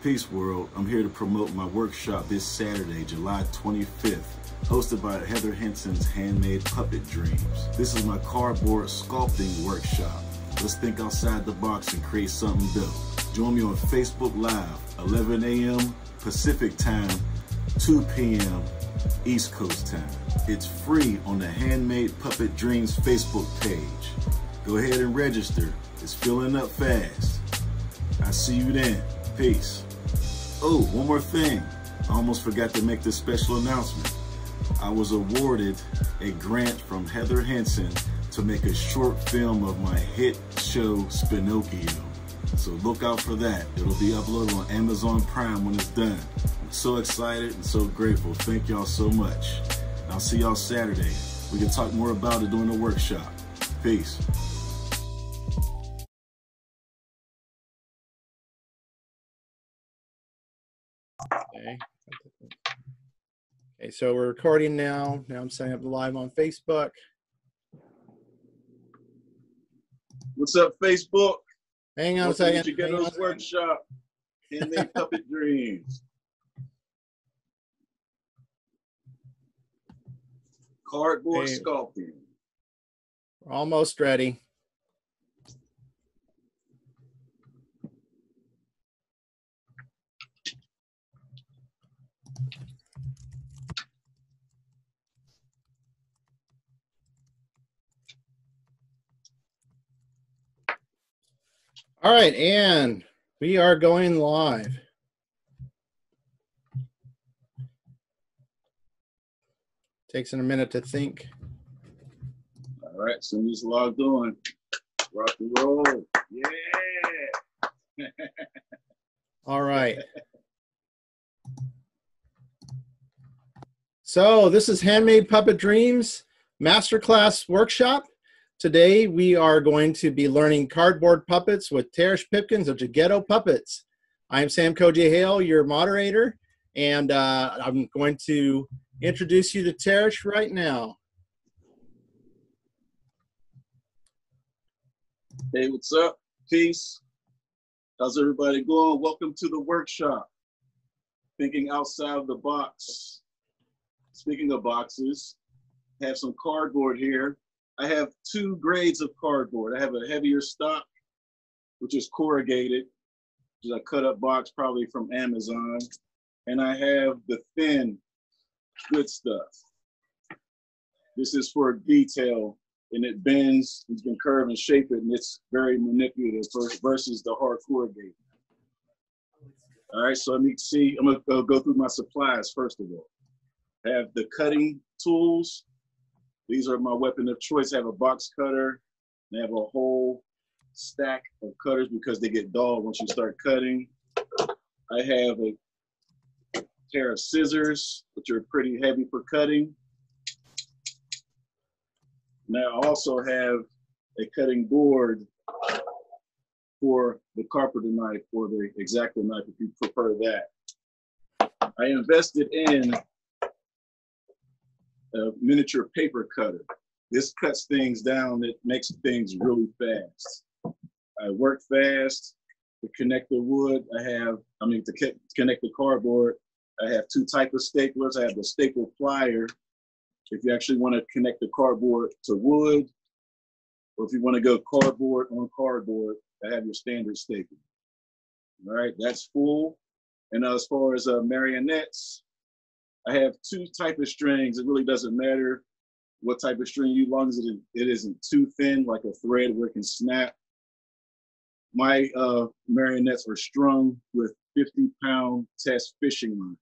Peace world, I'm here to promote my workshop this Saturday, July 25th, hosted by Heather Henson's Handmade Puppet Dreams. This is my cardboard sculpting workshop. Let's think outside the box and create something dope. Join me on Facebook Live, 11 a.m. Pacific Time, 2 p.m. East Coast Time. It's free on the Handmade Puppet Dreams Facebook page. Go ahead and register. It's filling up fast. I'll see you then. Peace. Oh, one more thing. I almost forgot to make this special announcement. I was awarded a grant from Heather Henson to make a short film of my hit show, Spinocchio. So look out for that. It'll be uploaded on Amazon Prime when it's done. I'm so excited and so grateful. Thank y'all so much. I'll see y'all Saturday. We can talk more about it during the workshop. Peace. Okay, so we're recording now. Now I'm setting up the live on Facebook. What's up, Facebook? Hang on a second. Jeghetto's workshop, Handmade Puppet Dreams. Cardboard sculpting. We're almost ready. All right, and we are going live. Takes a minute to think. All right, so he's logged on. Rock and roll. Yeah. All right. So this is Handmade Puppet Dreams Masterclass Workshop. Today we are going to be learning cardboard puppets with Tarish Pipkins of Jeghetto Puppets. I'm Sam Koji Hale, your moderator, and I'm going to introduce you to Tarish right now. Hey, what's up? Peace. How's everybody going? Welcome to the workshop. Thinking outside the box. Speaking of boxes, I have some cardboard here. I have two grades of cardboard. I have a heavier stock, which is corrugated, which is a cut up box probably from Amazon. And I have the thin, good stuff. This is for detail, and it bends, you can curve and shape it, and it's very manipulative versus the hard corrugated. All right, so let me see, I'm gonna go through my supplies first of all. I have the cutting tools. These are my weapon of choice. I have a box cutter. I have a whole stack of cutters because they get dull once you start cutting. I have a pair of scissors, which are pretty heavy for cutting. Now I also have a cutting board for the carpenter knife or the X-Acto knife if you prefer that. I invested in a miniature paper cutter. This cuts things down. It makes things really fast. I work fast. To connect the wood, to connect the cardboard, I have two types of staplers. I have the staple plier. If you actually want to connect the cardboard to wood, or if you want to go cardboard on cardboard, I have your standard staple. All right, that's full. And as far as marionettes, I have two types of strings. It really doesn't matter what type of string you use, as long as it isn't too thin, like a thread where it can snap. My marionettes are strung with 50-pound test fishing line.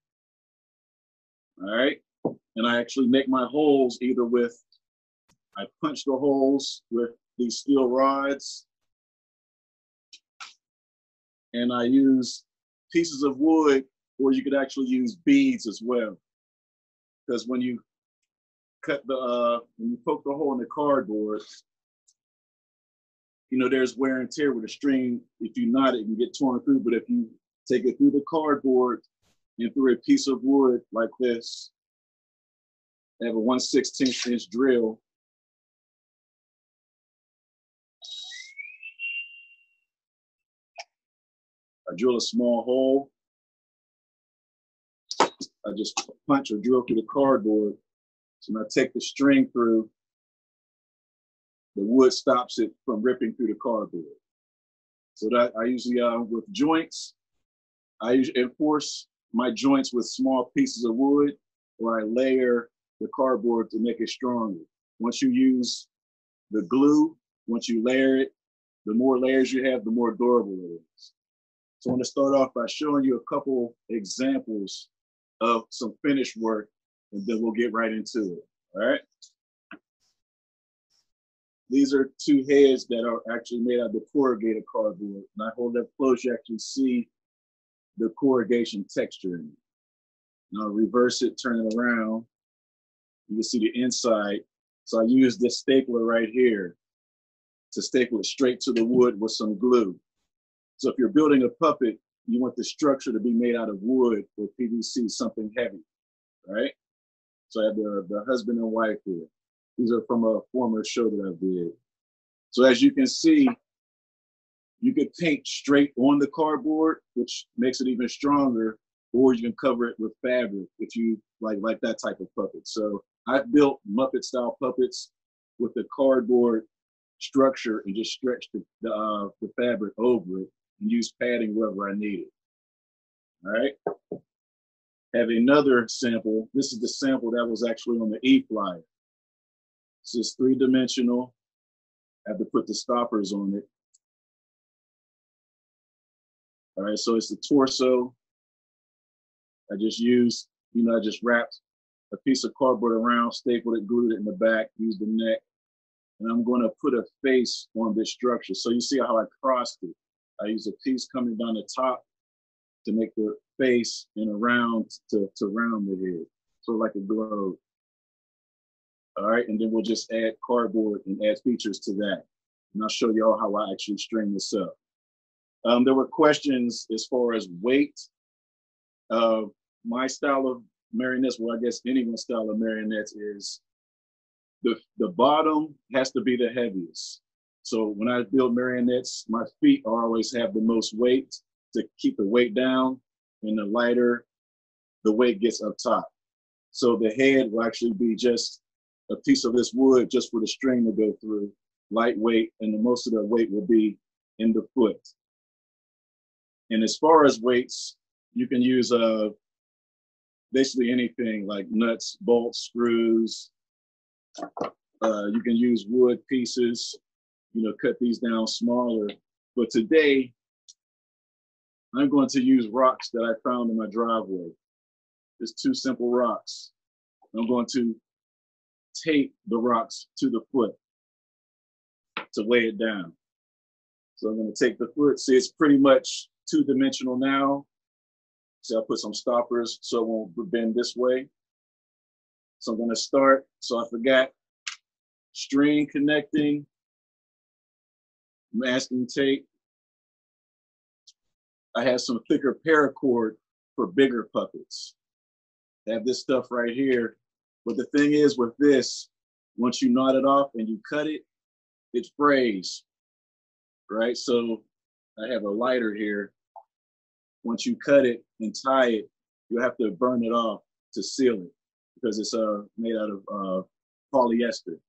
All right, and I actually make my holes I punch the holes with these steel rods, and I use pieces of wood, or you could actually use beads as well. Because when you when you poke the hole in the cardboard, you know, there's wear and tear with a string. If you knot it, it can get torn through. But if you take it through the cardboard and through a piece of wood like this, I have a 1/16 inch drill. I drill a small hole I just punch or drill through the cardboard. So when I take the string through, the wood stops it from ripping through the cardboard. So that I usually, with joints, I usually enforce my joints with small pieces of wood, or I layer the cardboard to make it stronger. Once you use the glue, once you layer it, the more layers you have, the more durable it is. So I'm going to start off by showing you a couple examples of some finished work, and then we'll get right into it. All right. These are two heads that are actually made out of the corrugated cardboard. And I hold up close, you actually see the corrugation texture in it. Now reverse it, turn it around. You can see the inside. So I use this stapler right here to staple it straight to the wood with some glue. So if you're building a puppet, you want the structure to be made out of wood or PVC, something heavy, right? So I have the husband and wife here. These are from a former show that I did. So as you can see, you could paint straight on the cardboard, which makes it even stronger, or you can cover it with fabric if you like that type of puppet. So I've built Muppet style puppets with the cardboard structure and just stretch the fabric over it and use padding wherever I need it. All right. Have another sample. This is the sample that was actually on the E-flyer. This is 3-dimensional. I have to put the stoppers on it. All right, so it's the torso. I just used, I just wrapped a piece of cardboard around, stapled it, glued it in the back, used the neck, and I'm going to put a face on this structure. So you see how I crossed it. I use a piece coming down the top to make the face and around to round the head, sort of like a globe. All right, and then we'll just add cardboard and add features to that. And I'll show y'all how I actually string this up. There were questions as far as weight. My style of marionettes, well, I guess anyone's style of marionettes is the bottom has to be the heaviest. So when I build marionettes, my feet always have the most weight to keep the weight down, and the lighter the weight gets up top. So the head will actually be just a piece of this wood just for the string to go through, lightweight, and the most of the weight will be in the foot. And as far as weights, you can use basically anything like nuts, bolts, screws. You can use wood pieces, cut these down smaller. But today, I'm going to use rocks that I found in my driveway. Just 2 simple rocks. I'm going to tape the rocks to the foot to weigh it down. So I'm going to take the foot. See, it's pretty much 2-dimensional now. So I'll put some stoppers so it won't bend this way. So I'm going to start. So I forgot string connecting, masking tape. I have some thicker paracord for bigger puppets. I have this stuff right here. But the thing is with this, once you knot it off and you cut it, it frays, right? So I have a lighter here. Once you cut it and tie it, you have to burn it off to seal it because it's made out of polyester.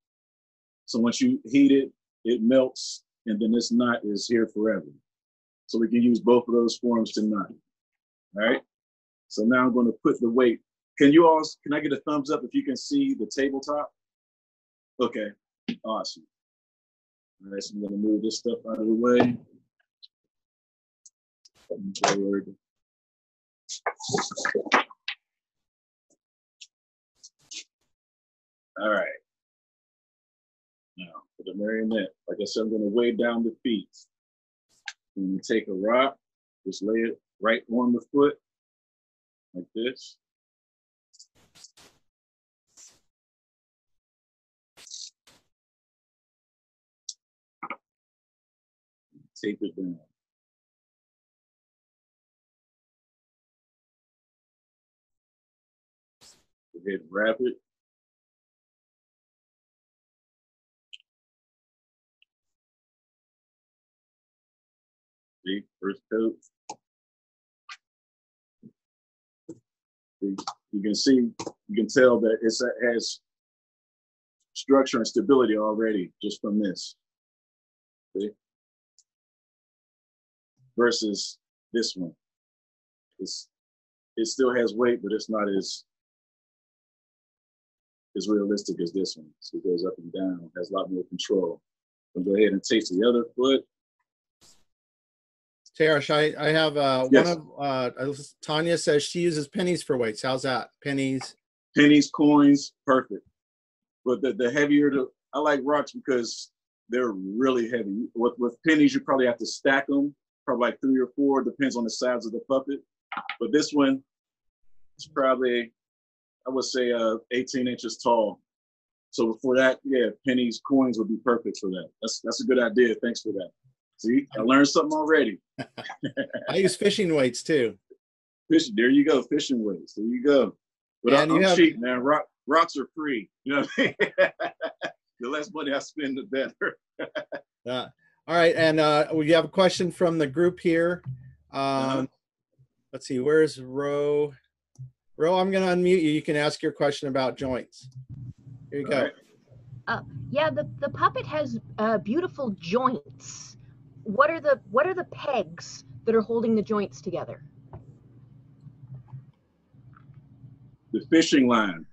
So once you heat it, it melts, and then this knot is here forever. So we can use both of those forms to knot. All right. So now I'm going to put the weight. Can I get a thumbs up if you can see the tabletop? Okay, awesome. All right, so I'm going to move this stuff out of the way. Forward. All right. Now for the marionette, like I said, I'm going to weigh down the feet. I'm going to take a rock, just lay it right on the foot, like this. Tape it down. Go ahead and wrap it. See, first coat. You can see, you can tell that it has structure and stability already just from this. See? Versus this one. It still has weight, but it's not as realistic as this one. So it goes up and down, has a lot more control. I'll go ahead and taste the other foot. Tarish, I have yes. one of Tanya says she uses pennies for weights. How's that? Pennies? Pennies, coins, perfect. But the heavier I like rocks because they're really heavy. With pennies, you probably have to stack them, probably like 3 or 4, depends on the size of the puppet. But this one is probably, I would say, 18 inches tall. So for that, yeah, pennies, coins would be perfect for that. That's a good idea. Thanks for that. See, I learned something already. I use fishing weights too. Fishing, there you go, fishing weights. There you go. But I'm cheap, man. Rocks are free. You know what I mean? The less money I spend, the better. All right, and we have a question from the group here. Let's see, where's Ro? Ro, I'm going to unmute you. You can ask your question about joints. Here you go. Right. Yeah, the puppet has beautiful joints. What are the pegs that are holding the joints together? The fishing line.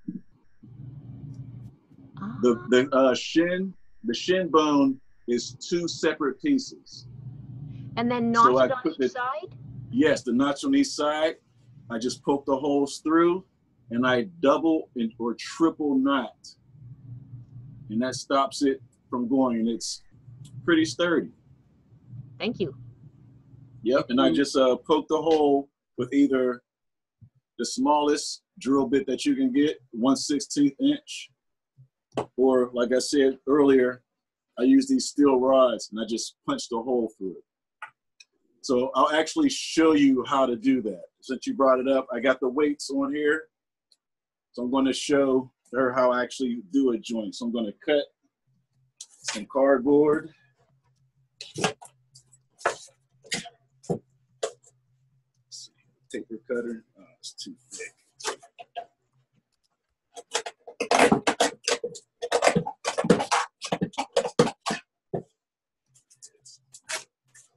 The shin bone is 2 separate pieces. And then notched on each side? Yes, the notch on each side. I just poke the holes through and I double or triple knot. And that stops it from going, and it's pretty sturdy. Thank you. Yep, and I just poke the hole with either the smallest drill bit that you can get, 1/16 inch, or like I said earlier, I use these steel rods and I just punch the hole through it. So I'll actually show you how to do that. Since you brought it up, I got the weights on here. So I'm going to show her how I actually do a joint. So I'm going to cut some cardboard. Taper cutter. Oh, it's too thick.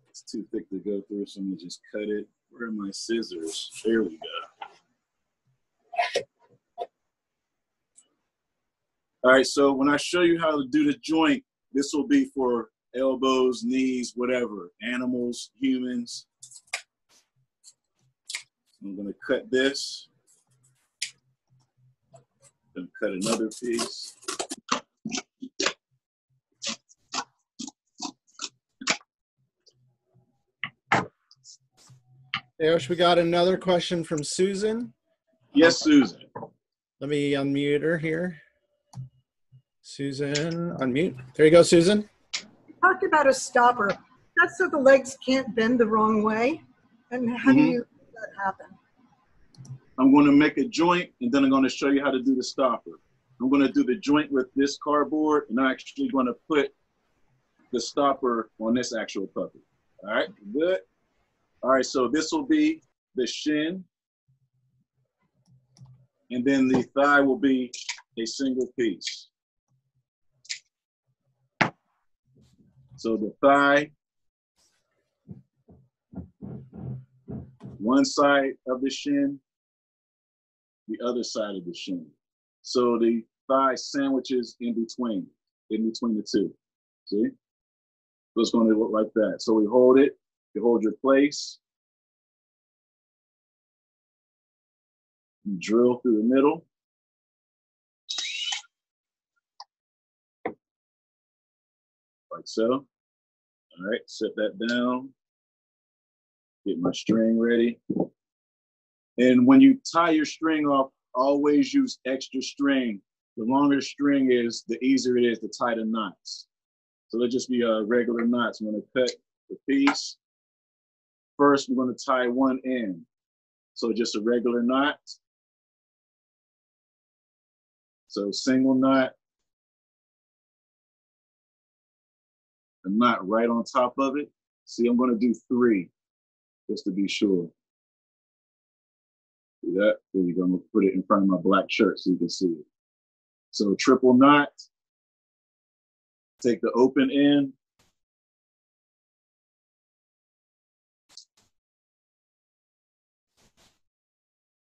It's too thick to go through, so I'm going to just cut it. Where are my scissors? There we go. All right, so when I show you how to do the joint, this will be for elbows, knees, whatever, animals, humans. I'm going to cut this. Then cut another piece. There's, we got another question from Susan. Yes, Susan. Let me unmute her here. Susan, unmute. There you go, Susan. You talked about a stopper. That's so the legs can't bend the wrong way. And how do you make that happen? I'm going to make a joint, and then I'm going to show you how to do the stopper. I'm going to do the joint with this cardboard, and I'm actually going to put the stopper on this actual puppet. All right, good. All right, so this will be the shin, and then the thigh will be a single piece. So the thigh, one side of the shin, the other side of the shin. So the thigh sandwiches in between the two. See? So it's going to look like that. So we hold it, you hold your place, you drill through the middle. Like so. All right, set that down. Get my string ready. And when you tie your string off, always use extra string. The longer the string is, the easier it is to tie the knots. So let's just be regular knots. I'm going to cut the piece. First, we're going to tie one end. So just a regular knot. So single knot. A knot right on top of it. See, I'm going to do 3 just to be sure. See that? There you go. I'm gonna put it in front of my black shirt so you can see it. So triple knot, take the open end,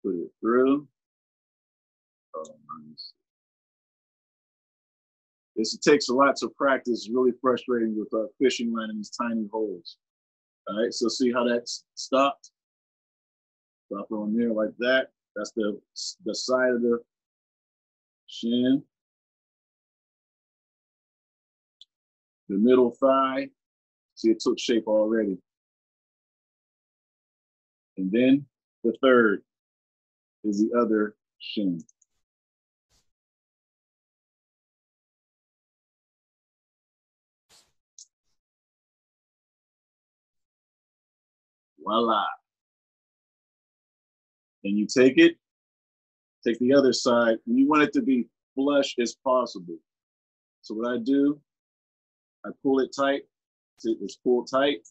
put it through. Oh, nice. This takes a lot of practice. It's really frustrating with a fishing line in these tiny holes. All right, so see how that's stopped? Stop on there like that. That's the side of the shin. The middle thigh. See, it took shape already. And then the third is the other shin. Voila. And you take it, take the other side, and you want it to be flush as possible. So what I do, I pull it tight, see it's pulled tight,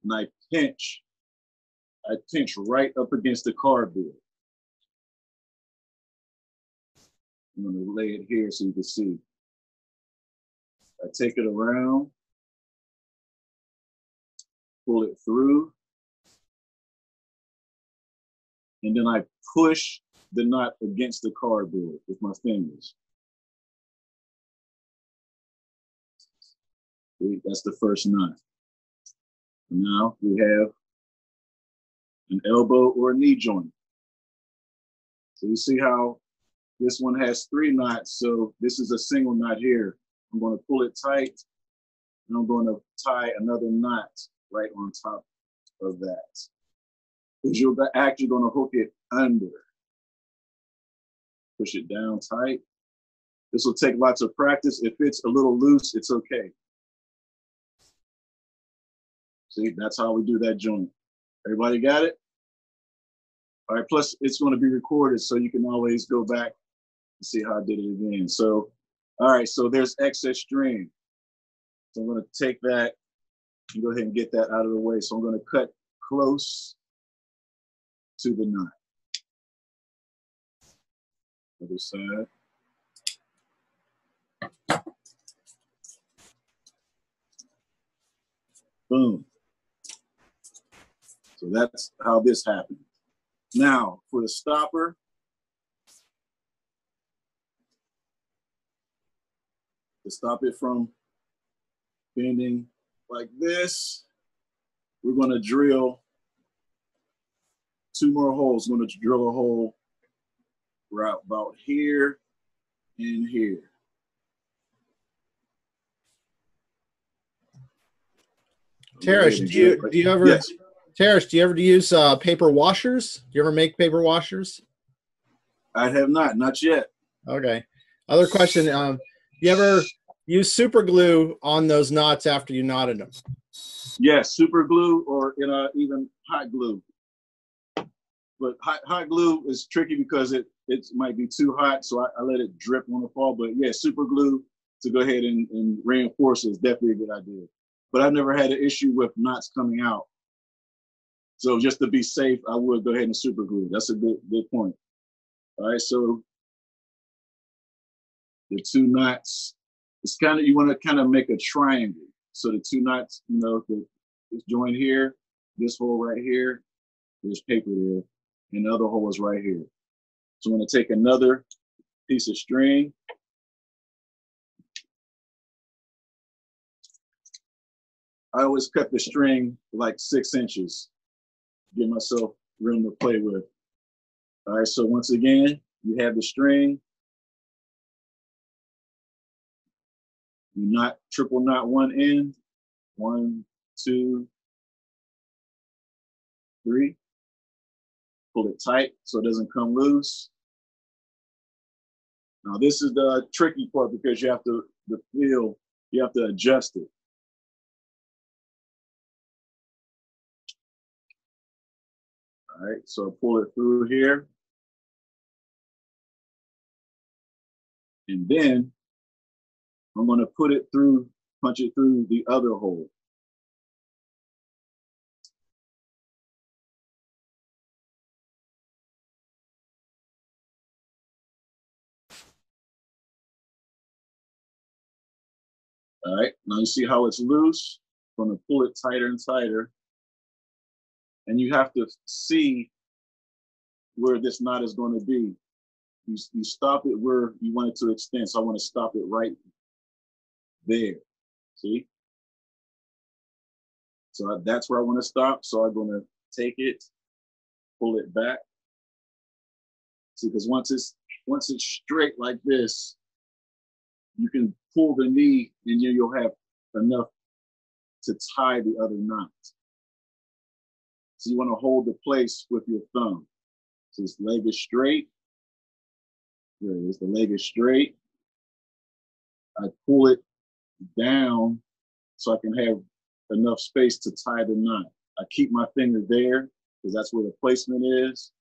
and I pinch right up against the cardboard. I'm gonna lay it here so you can see. I take it around, pull it through, and then I push the knot against the cardboard with my fingers. See, that's the first knot. Now we have an elbow or a knee joint. So you see how this one has 3 knots, so this is a single knot here. I'm going to pull it tight, and I'm going to tie another knot right on top of that. Because you're actually going to hook it under. Push it down tight. This will take lots of practice. If it's a little loose, it's okay. See, that's how we do that joint. Everybody got it? All right, plus it's going to be recorded, so you can always go back and see how I did it again. So, all right, so there's excess string. So I'm going to take that and go ahead and get that out of the way. So I'm going to cut close to the knot. Other side. Boom. So that's how this happened. Now, for the stopper, to stop it from bending like this, we're going to drill 2 more holes. I'm going to drill a hole right about here and here. Tarish, do you ever? Yes. Tarish, do you ever use paper washers? Do you ever make paper washers? I have not yet. Okay. Other question: you ever use super glue on those knots after you knotted them? Yes, super glue or even hot glue. But hot glue is tricky because it might be too hot, so I let it drip on the fall. But yeah, super glue to go ahead and reinforce it is definitely a good idea. But I've never had an issue with knots coming out. So just to be safe, I would go ahead and super glue. That's a good point. All right, so the 2 knots, it's kind of, you want to kind of make a triangle. So the 2 knots, you know, this joint here, this hole right here, there's paper there, and the other hole is right here. So I'm going to take another piece of string. I always cut the string like 6 inches. Give myself room to play with. All right, so once again, you have the string. You triple knot one end. 1, 2, 3. Pull it tight so it doesn't come loose. Now this is the tricky part because you have to adjust it. All right, so pull it through here. And then I'm going to punch it through the other hole. All right, now you see how it's loose? I'm gonna pull it tighter and tighter. And you have to see where this knot is gonna be. You stop it where you want it to extend. So I wanna stop it right there, see? So that's where I wanna stop. So I'm gonna take it, pull it back. See, because once it's straight like this, you can pull the knee and then you'll have enough to tie the other knot. So you want to hold the place with your thumb. So this leg is straight. There it is, the leg is straight. I pull it down so I can have enough space to tie the knot. I keep my finger there because that's where the placement is.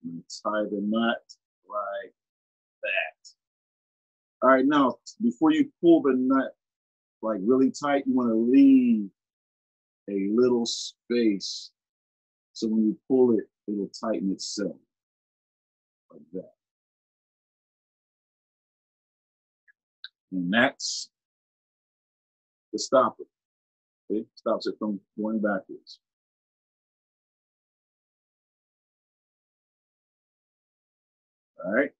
And tie the knot like that. All right, now, before you pull the nut like really tight, you want to leave a little space. So when you pull it, it'll tighten itself like that. And that's the stopper. Okay? Stops it from going backwards. All right.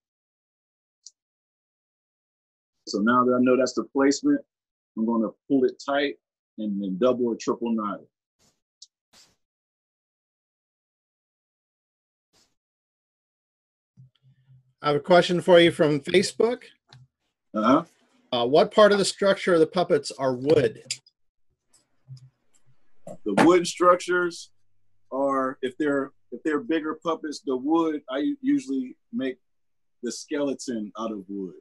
So now that I know that's the placement, I'm going to pull it tight and then double or triple knot it. I have a question for you from Facebook. What part of the structure of the puppets are wood? The wood structures are, if they're bigger puppets, the wood, I usually make the skeleton out of wood.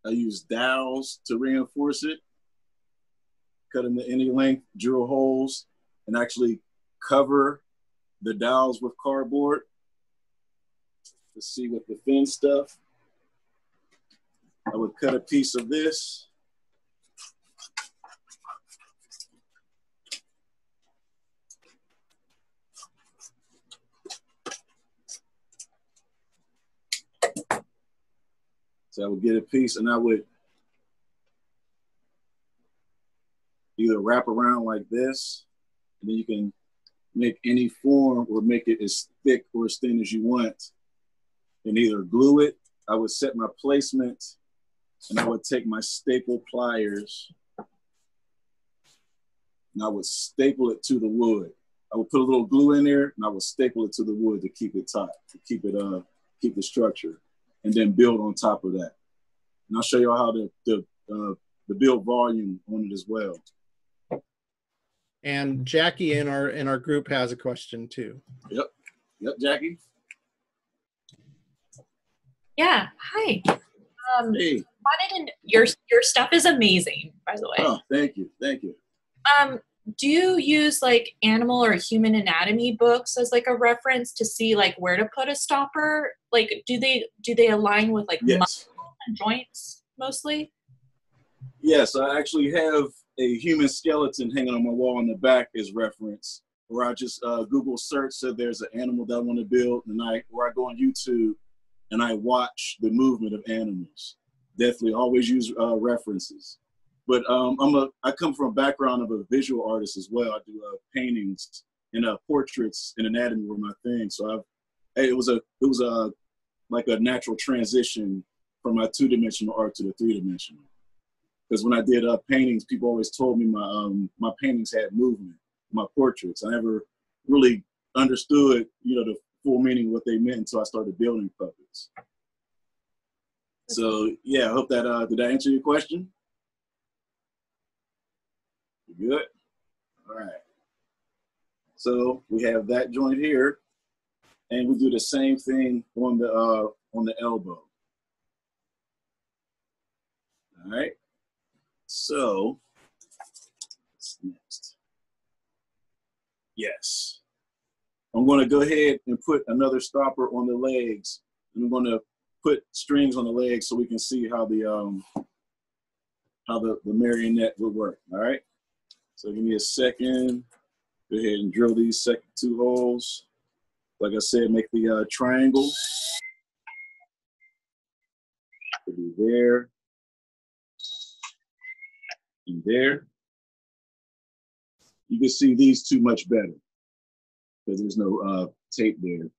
I use dowels to reinforce it, cut them to any length, drill holes, and actually cover the dowels with cardboard. Let's see with the thin stuff. I would cut a piece of this. So I would get a piece and I would either wrap around like this, and then you can make any form or make it as thick or as thin as you want, and either glue it. I would set my placement and I would take my staple pliers and I would staple it to the wood. I would put a little glue in there and I would staple it to the wood to keep it tight, to keep the structure, and then build on top of that. And I'll show you how to build volume on it as well. And Jackie in our group has a question too. Yep, Jackie. Yeah, hi. Hey. Your stuff is amazing, by the way. Oh, thank you. Do you use like animal or human anatomy books as like a reference to see like where to put a stopper? Like, do they align with like muscles and joints mostly? Yes, I actually have a human skeleton hanging on my wall in the back as reference, where I just Google search, so there's an animal that I want to build, and I go on YouTube and I watch the movement of animals. Definitely always use references. But I come from a background of a visual artist as well. I do paintings and portraits and anatomy were my thing. So it was like a natural transition from my two-dimensional art to the three-dimensional. Because when I did paintings, people always told me my paintings had movement, my portraits. I never really understood, the full meaning of what they meant until I started building puppets. So yeah, I hope that did I answer your question? You good? All right. So we have that joint here, and we do the same thing on the elbow. All right. So what's next? Yes. I'm going to go ahead and put another stopper on the legs. I'm going to put strings on the legs so we can see how the marionette would work. All right. So give me a second. Go ahead and drill these second two holes. Like I said, make the triangle. Could be there and there. You can see these two much better because there's no tape there.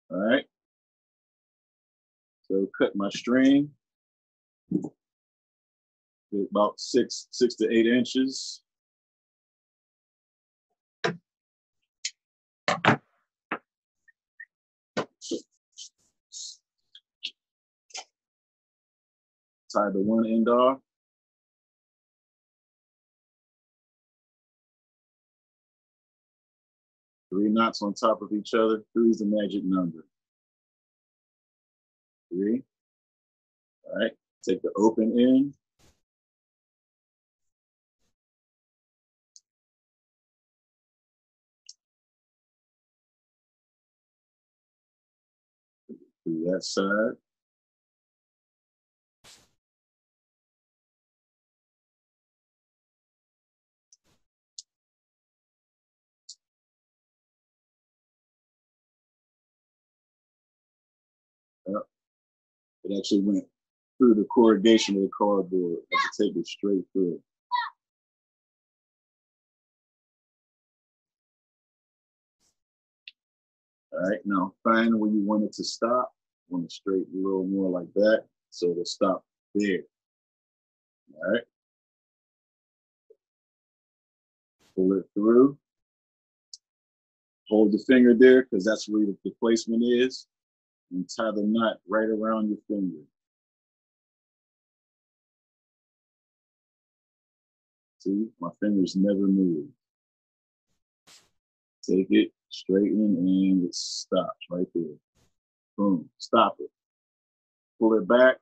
All right. So cut my string. About 6 to 8 inches. Tie the one end off. Three knots on top of each other. 3 is the magic number. 3. All right. Take the open end. Do that side. Yep. It actually went through the corrugation of the cardboard. I have to take it straight through. All right, now find where you want it to stop. Want to straighten a little more like that, so it'll stop there. All right. Pull it through. Hold the finger there, because that's where the placement is, and tie the knot right around your finger. See, my fingers never move. Take it, straighten, and it stops right there. Boom, stop it. Pull it back,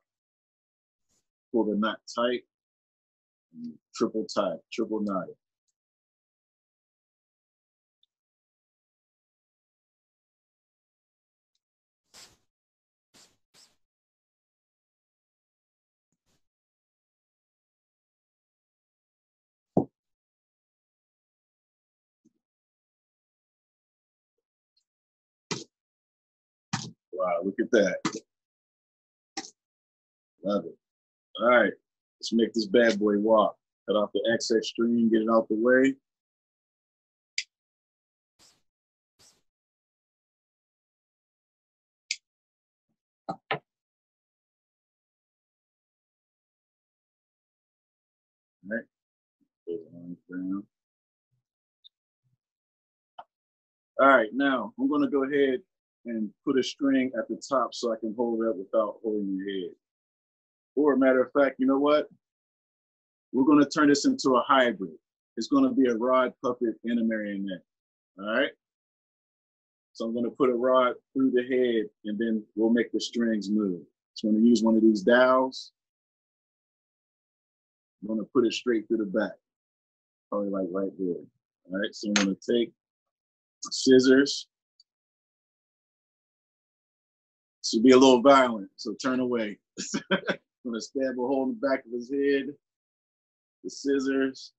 pull the knot tight, and triple tie, triple knot it. Wow, look at that. Love it. All right, let's make this bad boy walk. Cut off the excess string, get it out the way. All right, those arms down. All right, now I'm gonna go ahead and put a string at the top so I can hold it up without holding your head. Or a matter of fact, you know what? We're gonna turn this into a hybrid. It's gonna be a rod, puppet, and a marionette, all right? So I'm gonna put a rod through the head and then we'll make the strings move. So I'm gonna use one of these dowels. I'm gonna put it straight through the back, probably like right there. All right, so I'm gonna take scissors. This will be a little violent, so turn away. I'm gonna stab a hole in the back of his head. The scissors.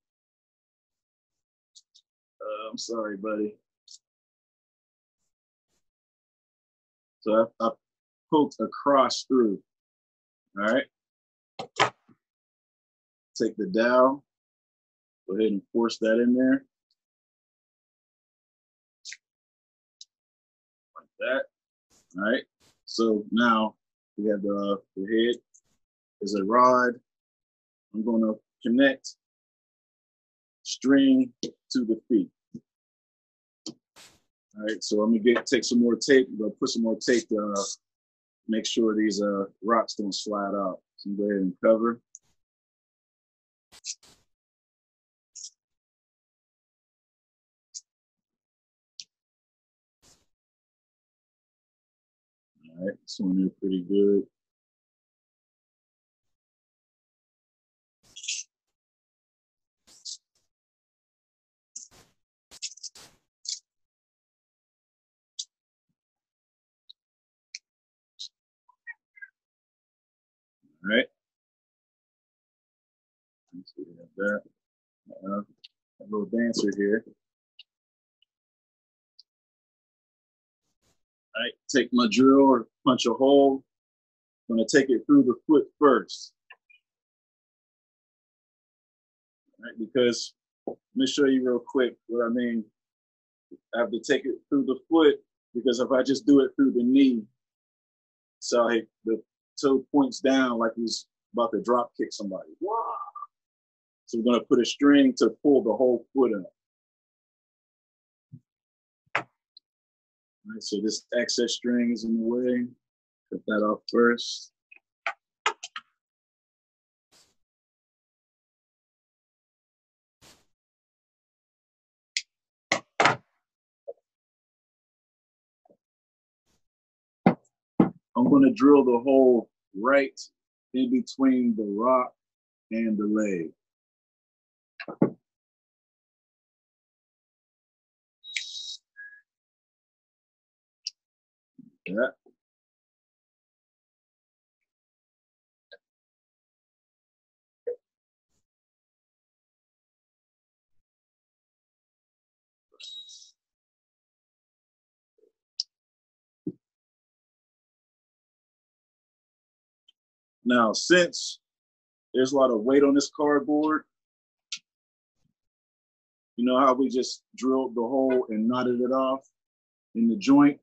I'm sorry, buddy. So I poked across through. All right. Take the dowel. Go ahead and force that in there. Like that. All right. So now we have the head is a rod. I'm going to connect string to the feet. All right, so I'm gonna take some more tape. I'm gonna put some more tape to make sure these rocks don't slide out. So go ahead and cover. All right, this one is pretty good. All right. Let's see, we have that. A little dancer here. All right, take my drill or punch a hole. I'm going to take it through the foot first. All right, because let me show you real quick what I mean. I have to take it through the foot because if I just do it through the knee, so the toe points down like he's about to drop kick somebody. Wow. So we're going to put a string to pull the whole foot up. All right, so this excess string is in the way. Cut that off first. I'm going to drill the hole right in between the rock and the leg. Yeah. Now, since there's a lot of weight on this cardboard, you know how we just drilled the hole and knotted it off in the joint?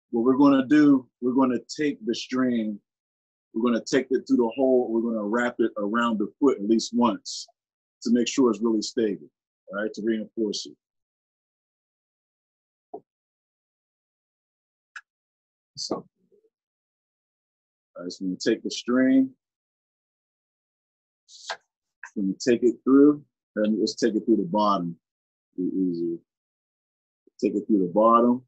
What we're going to do, we're going to take the string, we're going to take it through the hole, we're going to wrap it around the foot at least once to make sure it's really stable, all right, to reinforce it. So, all right, so I'm going to take the string, I'm going to take it through, and let's take it through the bottom. Be easier. Take it through the bottom.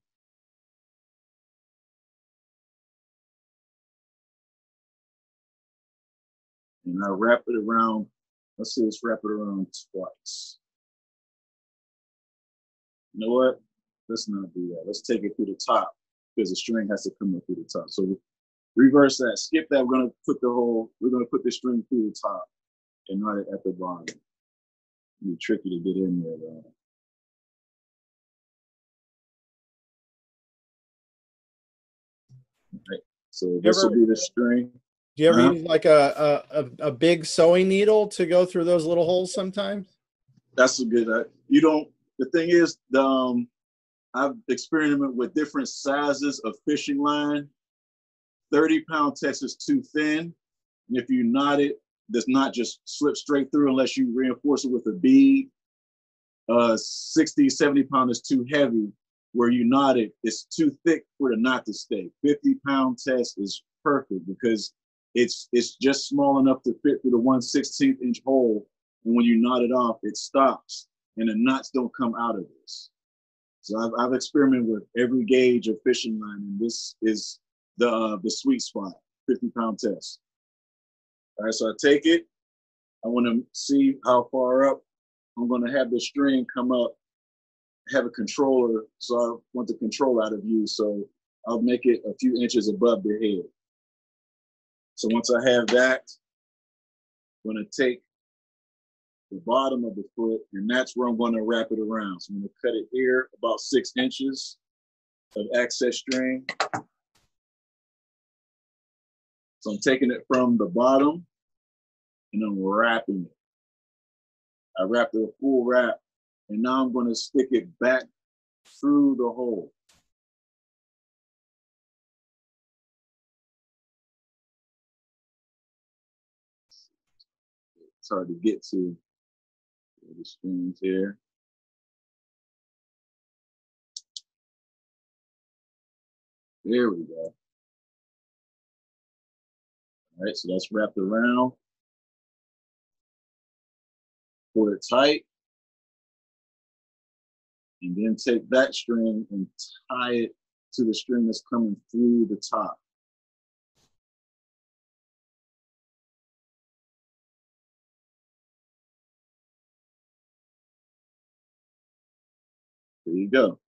And I wrap it around, let's say let's wrap it around twice. You know what? Let's not do that. Let's take it through the top because the string has to come up through the top. So reverse that, skip that. We're gonna put the string through the top and not it at the bottom. It'll be tricky to get in there though. Right. So this will be the string. Do you ever use like a big sewing needle to go through those little holes sometimes? That's a good, the thing is, I've experimented with different sizes of fishing line. 30-pound test is too thin. And if you knot it, does not just slip straight through unless you reinforce it with a bead. 60, 70-pound is too heavy. Where you knot it, it's too thick for the knot to stay. 50-pound test is perfect because it's just small enough to fit through the 1/16 inch hole. And when you knot it off, it stops and the knots don't come out of this. So I've experimented with every gauge of fishing line, and this is the sweet spot, 50-pound test. All right, so I take it. I want to see how far up. I'm going to have the string come up, have a controller, so I want the control out of view, so I'll make it a few inches above the head. So once I have that, I'm going to take the bottom of the foot, and that's where I'm going to wrap it around. So I'm going to cut it here, about 6 inches of excess string. So I'm taking it from the bottom, and I'm wrapping it. I wrapped it a full wrap, and now I'm going to stick it back through the hole. It's hard to get to the strings here. There we go. All right, so that's wrapped around. Pull it tight. And then take that string and tie it to the string that's coming through the top. There you go.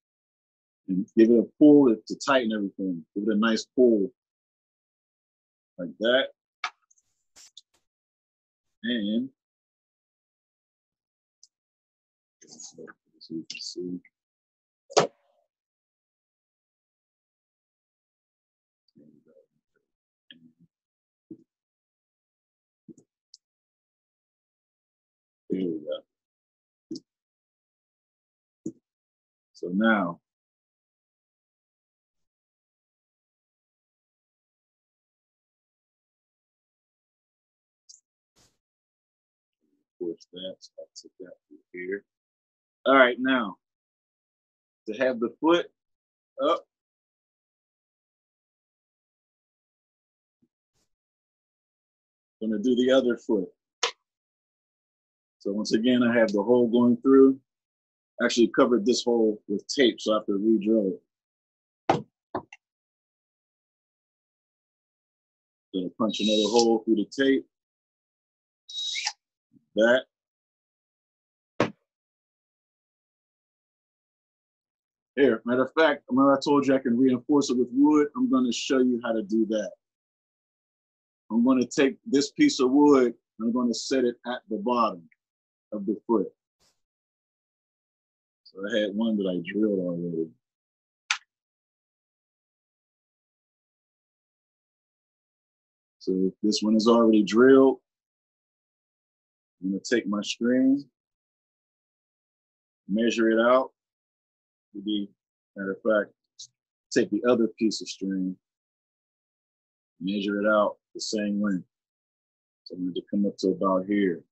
And give it a pull to tighten everything. Give it a nice pull like that. And so you can see. Here we go. So now, push that, so I took that through here. All right, now, to have the foot up, I'm gonna do the other foot. So once again, I have the hole going through. Actually covered this hole with tape, so I have to re-drill it. Gonna punch another hole through the tape. That. Here, matter of fact, remember I told you I can reinforce it with wood? I'm gonna show you how to do that. I'm gonna take this piece of wood, and I'm gonna set it at the bottom of the foot. So I had one that I drilled already. So this one is already drilled. I'm gonna take my string, measure it out. Matter of fact, take the other piece of string, measure it out the same length. So I'm going to come up to about here.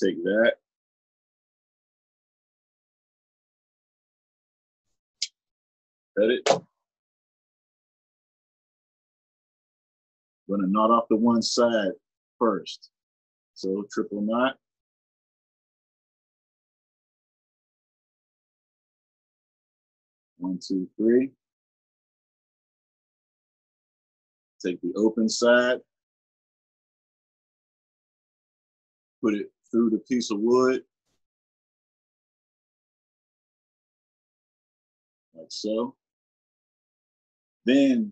Take that. Cut it. I'm going to knot off the one side first. So triple knot. One, two, three. Take the open side. Put it through the piece of wood. Like so. Then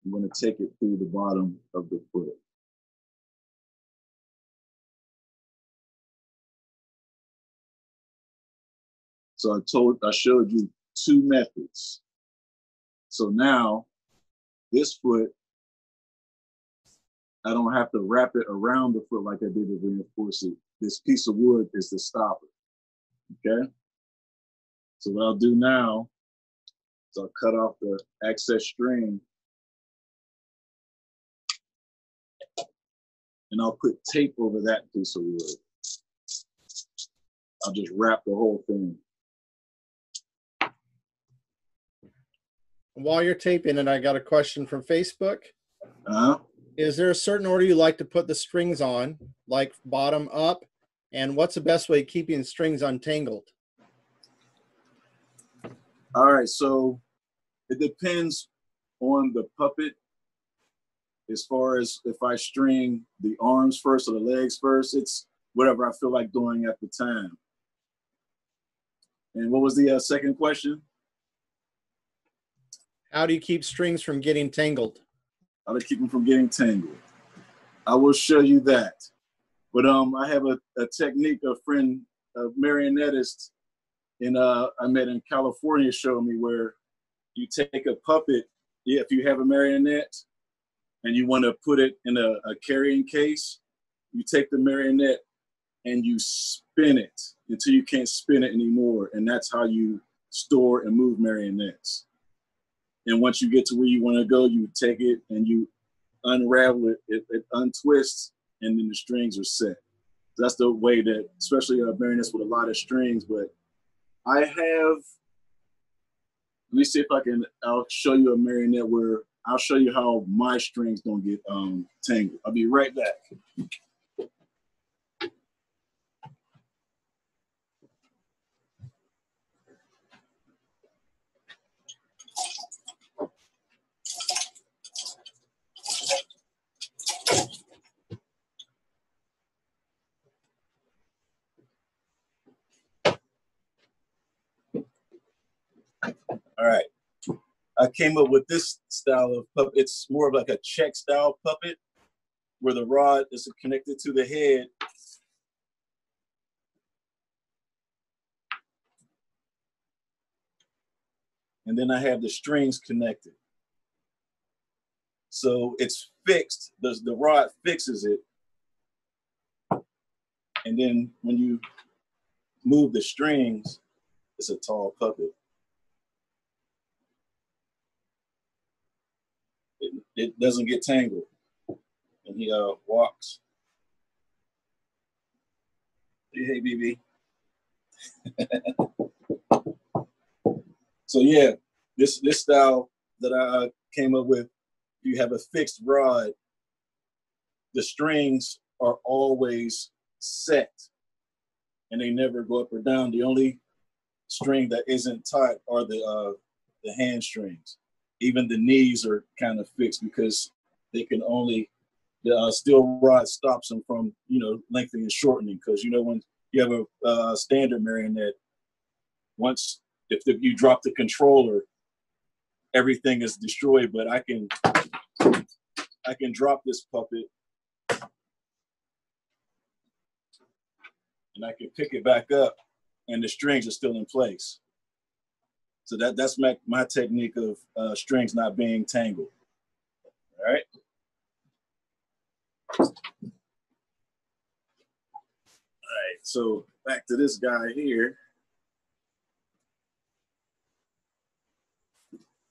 I'm going to take it through the bottom of the foot. So I showed you two methods. So now this foot, I don't have to wrap it around the foot like I did to reinforce it. This piece of wood is the stopper, okay? So what I'll do now is I'll cut off the excess string and I'll put tape over that piece of wood. I'll just wrap the whole thing. While you're taping it, I got a question from Facebook. Is there a certain order you like to put the strings on, like bottom up? And what's the best way of keeping strings untangled? All right, so it depends on the puppet. As far as if I string the arms first or the legs first, it's whatever I feel like doing at the time. And what was the second question? How do you keep strings from getting tangled? How to keep them from getting tangled. I will show you that. But I have a technique a friend, a marionettist I met in California showed me where you take a puppet, if you have a marionette and you want to put it in a carrying case, you take the marionette and you spin it until you can't spin it anymore. And that's how you store and move marionettes. And once you get to where you want to go, you take it and you unravel it, it untwists, and then the strings are set. So that's the way that, especially marionettes with a lot of strings. But I have, let me see if I'll show you a marionette where I'll show you how my strings don't get tangled. I'll be right back. All right. I came up with this style of puppet. It's more of like a check style puppet where the rod is connected to the head. And then I have the strings connected. So it's fixed, the rod fixes it. And then when you move the strings, it's a tall puppet. It doesn't get tangled. And he walks. Hey, BB. So yeah, this style that I came up with, you have a fixed rod. The strings are always set, and they never go up or down. The only string that isn't tight are the hand strings. Even the knees are kind of fixed because they can only, the steel rod stops them from, lengthening and shortening. Because, when you have a standard marionette, once, if you drop the controller, everything is destroyed. But I can drop this puppet and I can pick it back up and the strings are still in place. So that's my technique of strings not being tangled. All right. All right, so back to this guy here.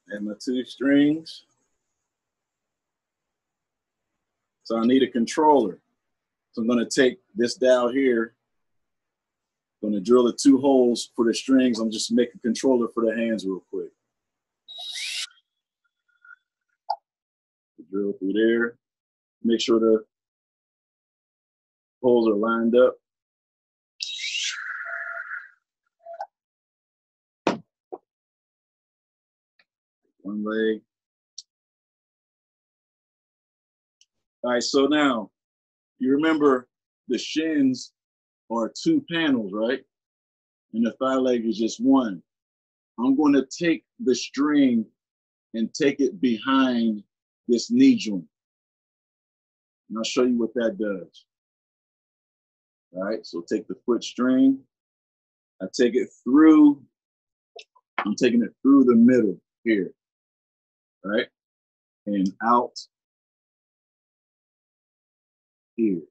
And my 2 strings. So I need a controller. So I'm going to take this dowel here. I'm going to drill the 2 holes for the strings. I'm just making a controller for the hands real quick. Drill through there. Make sure the holes are lined up. One leg. All right, so now you remember the shins are 2 panels, right? And the thigh leg is just 1. I'm going to take the string and take it behind this knee joint. And I'll show you what that does. All right, so take the foot string. I take it through, I'm taking it through the middle here, right? And out here.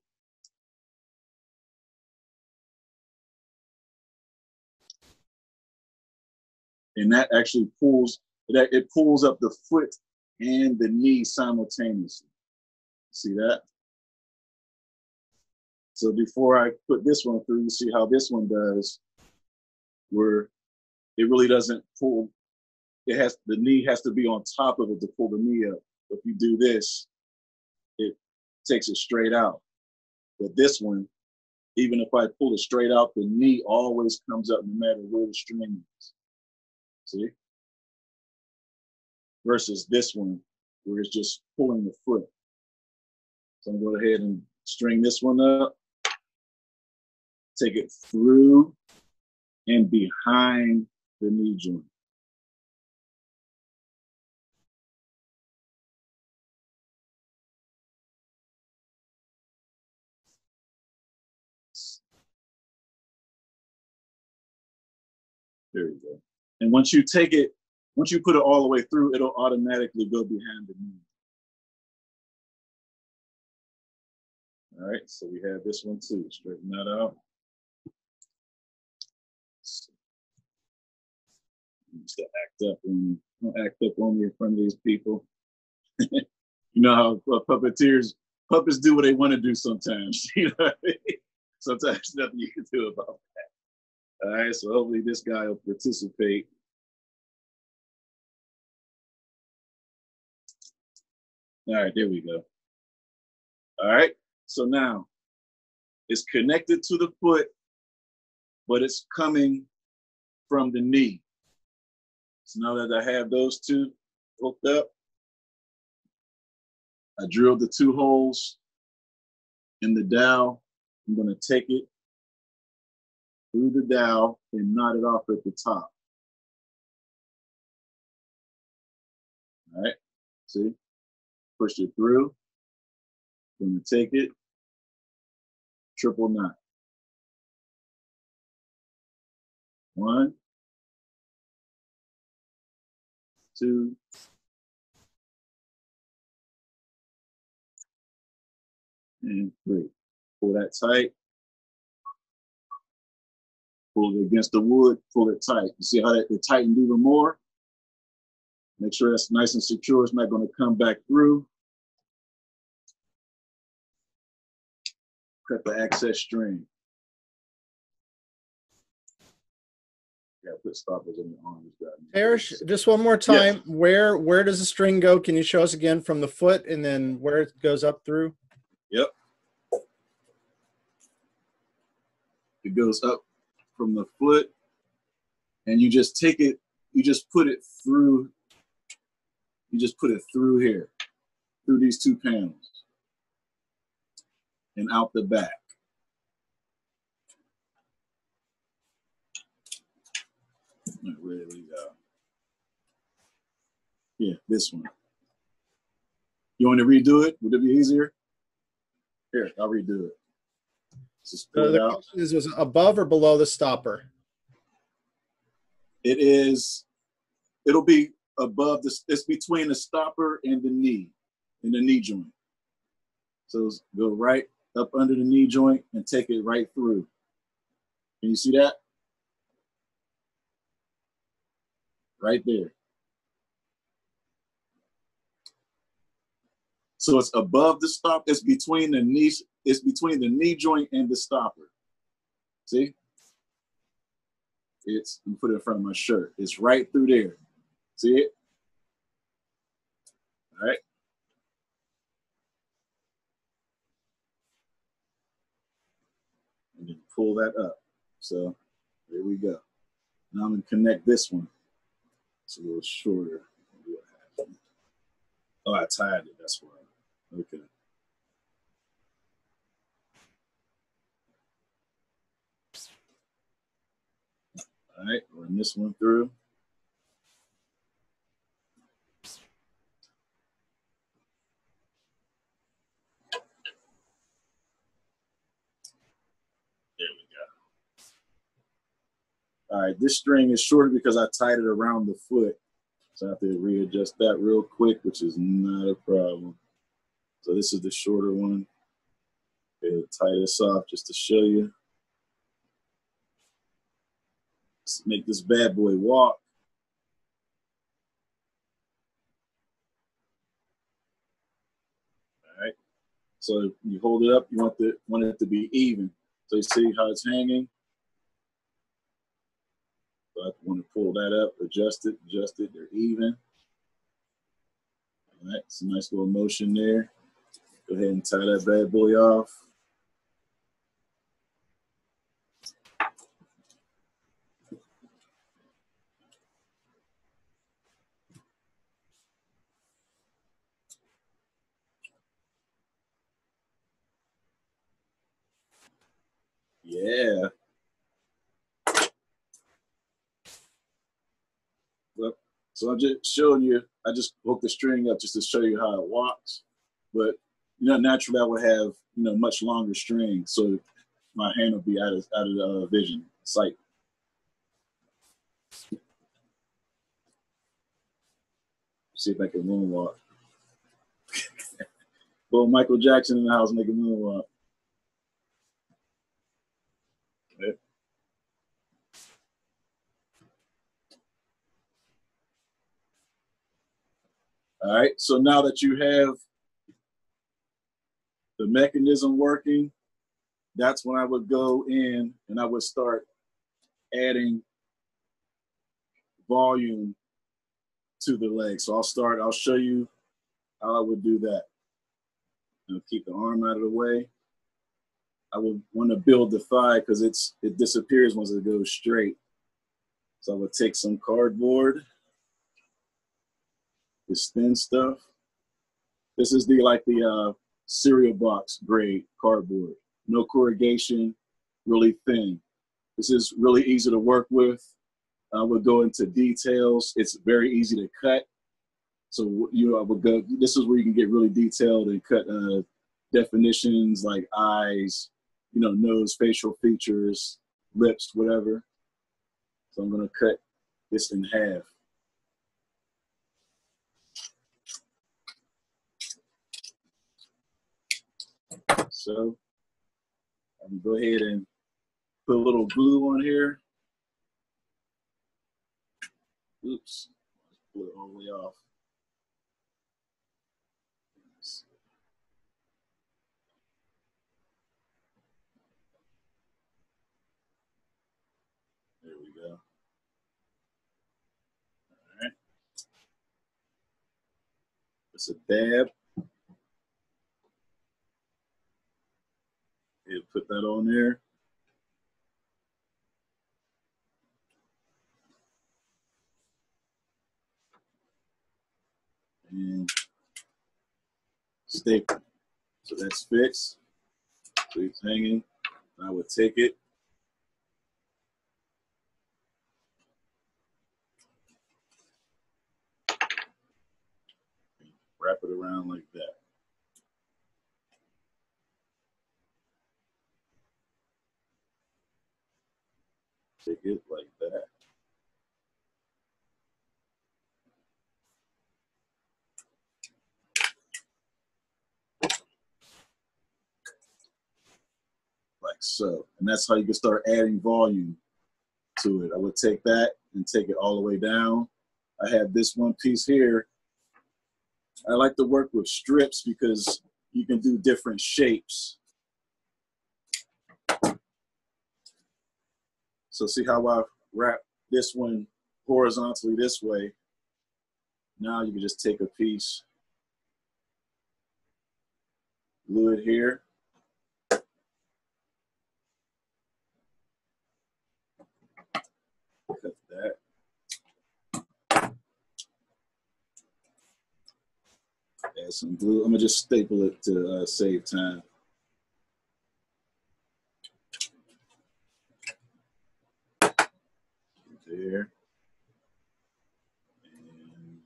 And that actually pulls, it pulls up the foot and the knee simultaneously. See that? So before I put this one through, you see how this one does, where it really doesn't pull. The knee has to be on top of it to pull the knee up. If you do this, it takes it straight out. But this one, even if I pull it straight out, the knee always comes up no matter where the string is. See? Versus this one, where it's just pulling the foot. So I'm going to go ahead and string this one up, take it through and behind the knee joint. There you go. And once you take it, once you put it all the way through, it'll automatically go behind the knee. All right, so we have this one too. Straighten that out. Just to act up on me. Don't act up on me in front of these people. You know how puppets do what they want to do sometimes. You know what I mean? Sometimes nothing you can do about that. All right, so hopefully this guy will participate. All right, there we go. All right, so now it's connected to the foot, but it's coming from the knee. So now that I have those 2 hooked up, I drilled the 2 holes in the dowel. I'm going to take it through the dowel and knot it off at the top. All right, see? Push it through. I'm going to take it, triple knot. 1, 2, and 3. Pull that tight. Pull it against the wood, pull it tight. You see how it tightened even more? Make sure that's nice and secure. It's not going to come back through. Cut the excess string. Yeah, put stoppers in the arms. Parrish, just one more time. Yes. Where does the string go? Can you show us again from the foot and then where it goes up through? Yep. It goes up from the foot, and you just take it. You just put it through. You just put it through here, through these two panels, and out the back. Where do we go? Yeah, this one. You want to redo it? Would it be easier? Here, I'll redo it. Just pull it The out. question is, was it above or below the stopper? It is. It'll be above this. It's between the stopper and the knee joint. So go right up under the knee joint and take it right through. Can you see that? Right there. So it's above the stop. It's between the knees. It's between the knee joint and the stopper. See? It's, you put it in front of my shirt. It's right through there. See it? All right. And then pull that up. So there we go. Now I'm going to connect this one. It's a little shorter. Oh, I tied it. That's why. Okay. All right, run this one through. There we go. All right, this string is shorter because I tied it around the foot. So I have to readjust that real quick, which is not a problem. So this is the shorter one. Okay, tie this off just to show you. Let's make this bad boy walk. All right. So you hold it up. You want it to be even. So you see how it's hanging. So I want to pull that up, adjust it. They're even. All right. It's a nice little motion there. Go ahead and tie that bad boy off. Yeah. Well, so I'm just showing you, I just hooked the string up just to show you how it walks. But, naturally I would have, much longer string. So my hand will be out of vision, sight. See if I can moonwalk. Well, Michael Jackson in the house making moonwalk. Okay. All right, so now that you have the mechanism working, that's when I would go in and I would start adding volume to the leg. So I'll show you how I would do that. Keep the arm out of the way. I would want to build the thigh because it disappears once it goes straight. So I would take some cardboard, this thin stuff. This is the cereal box grade cardboard. No corrugation, really thin. This is really easy to work with. I would go into details. It's very easy to cut. So I would go, this is where you can get really detailed and cut definitions like eyes, nose, facial features, lips, whatever. So I'm gonna cut this in half. So I'm gonna go ahead and put a little glue on here. Oops, pull it all the way off. There we go. All right. It's a dab. You put that on there. And staple. So that's fixed. So it's hanging. I would take it. Wrap it around like that. Take it like that. Like so. And that's how you can start adding volume to it. I would take that and take it all the way down. I have this one piece here. I like to work with strips because you can do different shapes. So see how I wrap this one horizontally this way. Now you can just take a piece, glue it here. Cut that. Add some glue. I'm gonna just staple it to save time. There. And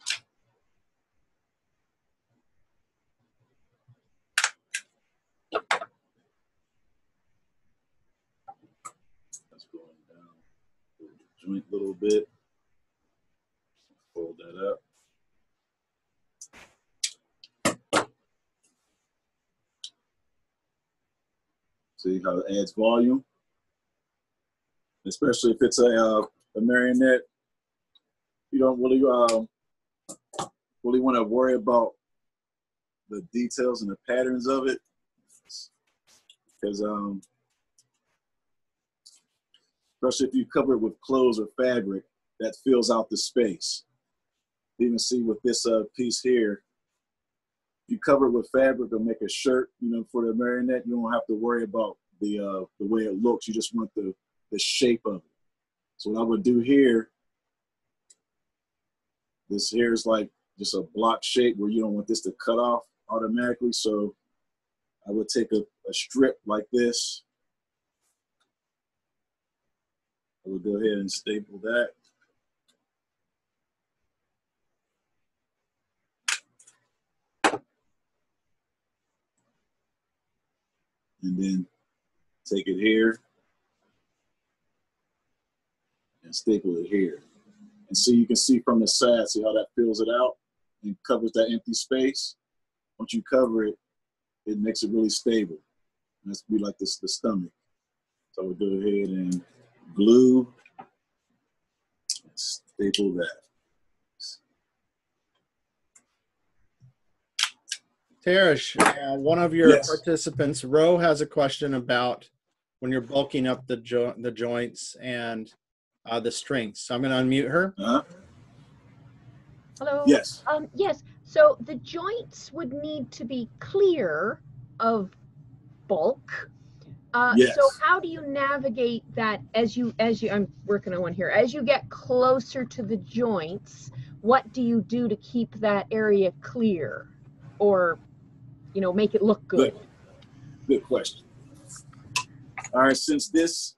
that's going down the joint a little bit. Fold that up. See how it adds volume? Especially if it's a marionette. You don't really want to worry about the details and the patterns of it, because especially if you cover it with clothes or fabric, that fills out the space. You can see with this piece here, you cover it with fabric or make a shirt, you know, for the marionette, you don't have to worry about the way it looks. You just want the shape of it. So what I would do here, this here is like just a block shape where you don't want this to cut off automatically. So I would take a strip like this. I would go ahead and staple that. And then take it here and staple it here. And so you can see from the side, see how that fills it out and covers that empty space. Once you cover it, it makes it really stable. And that's be like this, the stomach. So we'll go ahead and glue and staple that. Tarish, one of your Yes. participants, Ro, has a question about when you're bulking up the joints and the strings. So I'm going to unmute her. Hello. Yes. Yes. So the joints would need to be clear of bulk. Yes. So how do you navigate that as you I'm working on one here, as you get closer to the joints? What do you do to keep that area clear, or make it look good? Good question. All right, since this,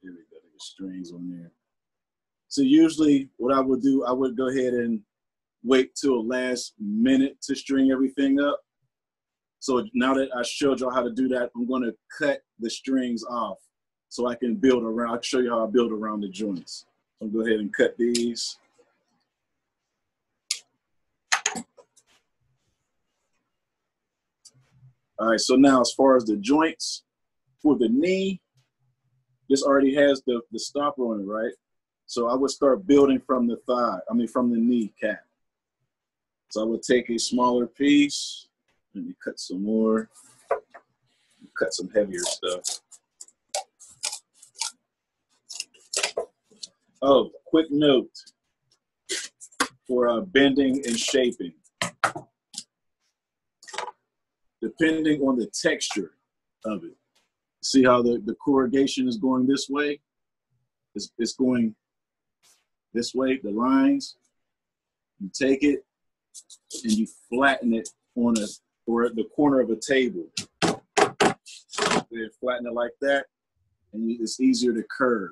here we go, there's strings on there. So usually what I would do, I would go ahead and wait till last minute to string everything up. So now that I showed y'all how to do that, I'm going to cut the strings off so I can build around. I'll show you how I build around the joints. So I'll go ahead and cut these. All right, so now as far as the joints, for the knee, this already has the stopper on it, right? So I would start building from the thigh, from the kneecap. So I would take a smaller piece, let me cut some more, cut some heavier stuff. Oh, quick note for bending and shaping. Depending on the texture of it. See how the corrugation is going this way? It's going this way, the lines. You take it and you flatten it on or at the corner of a table. You flatten it like that, and it's easier to curve.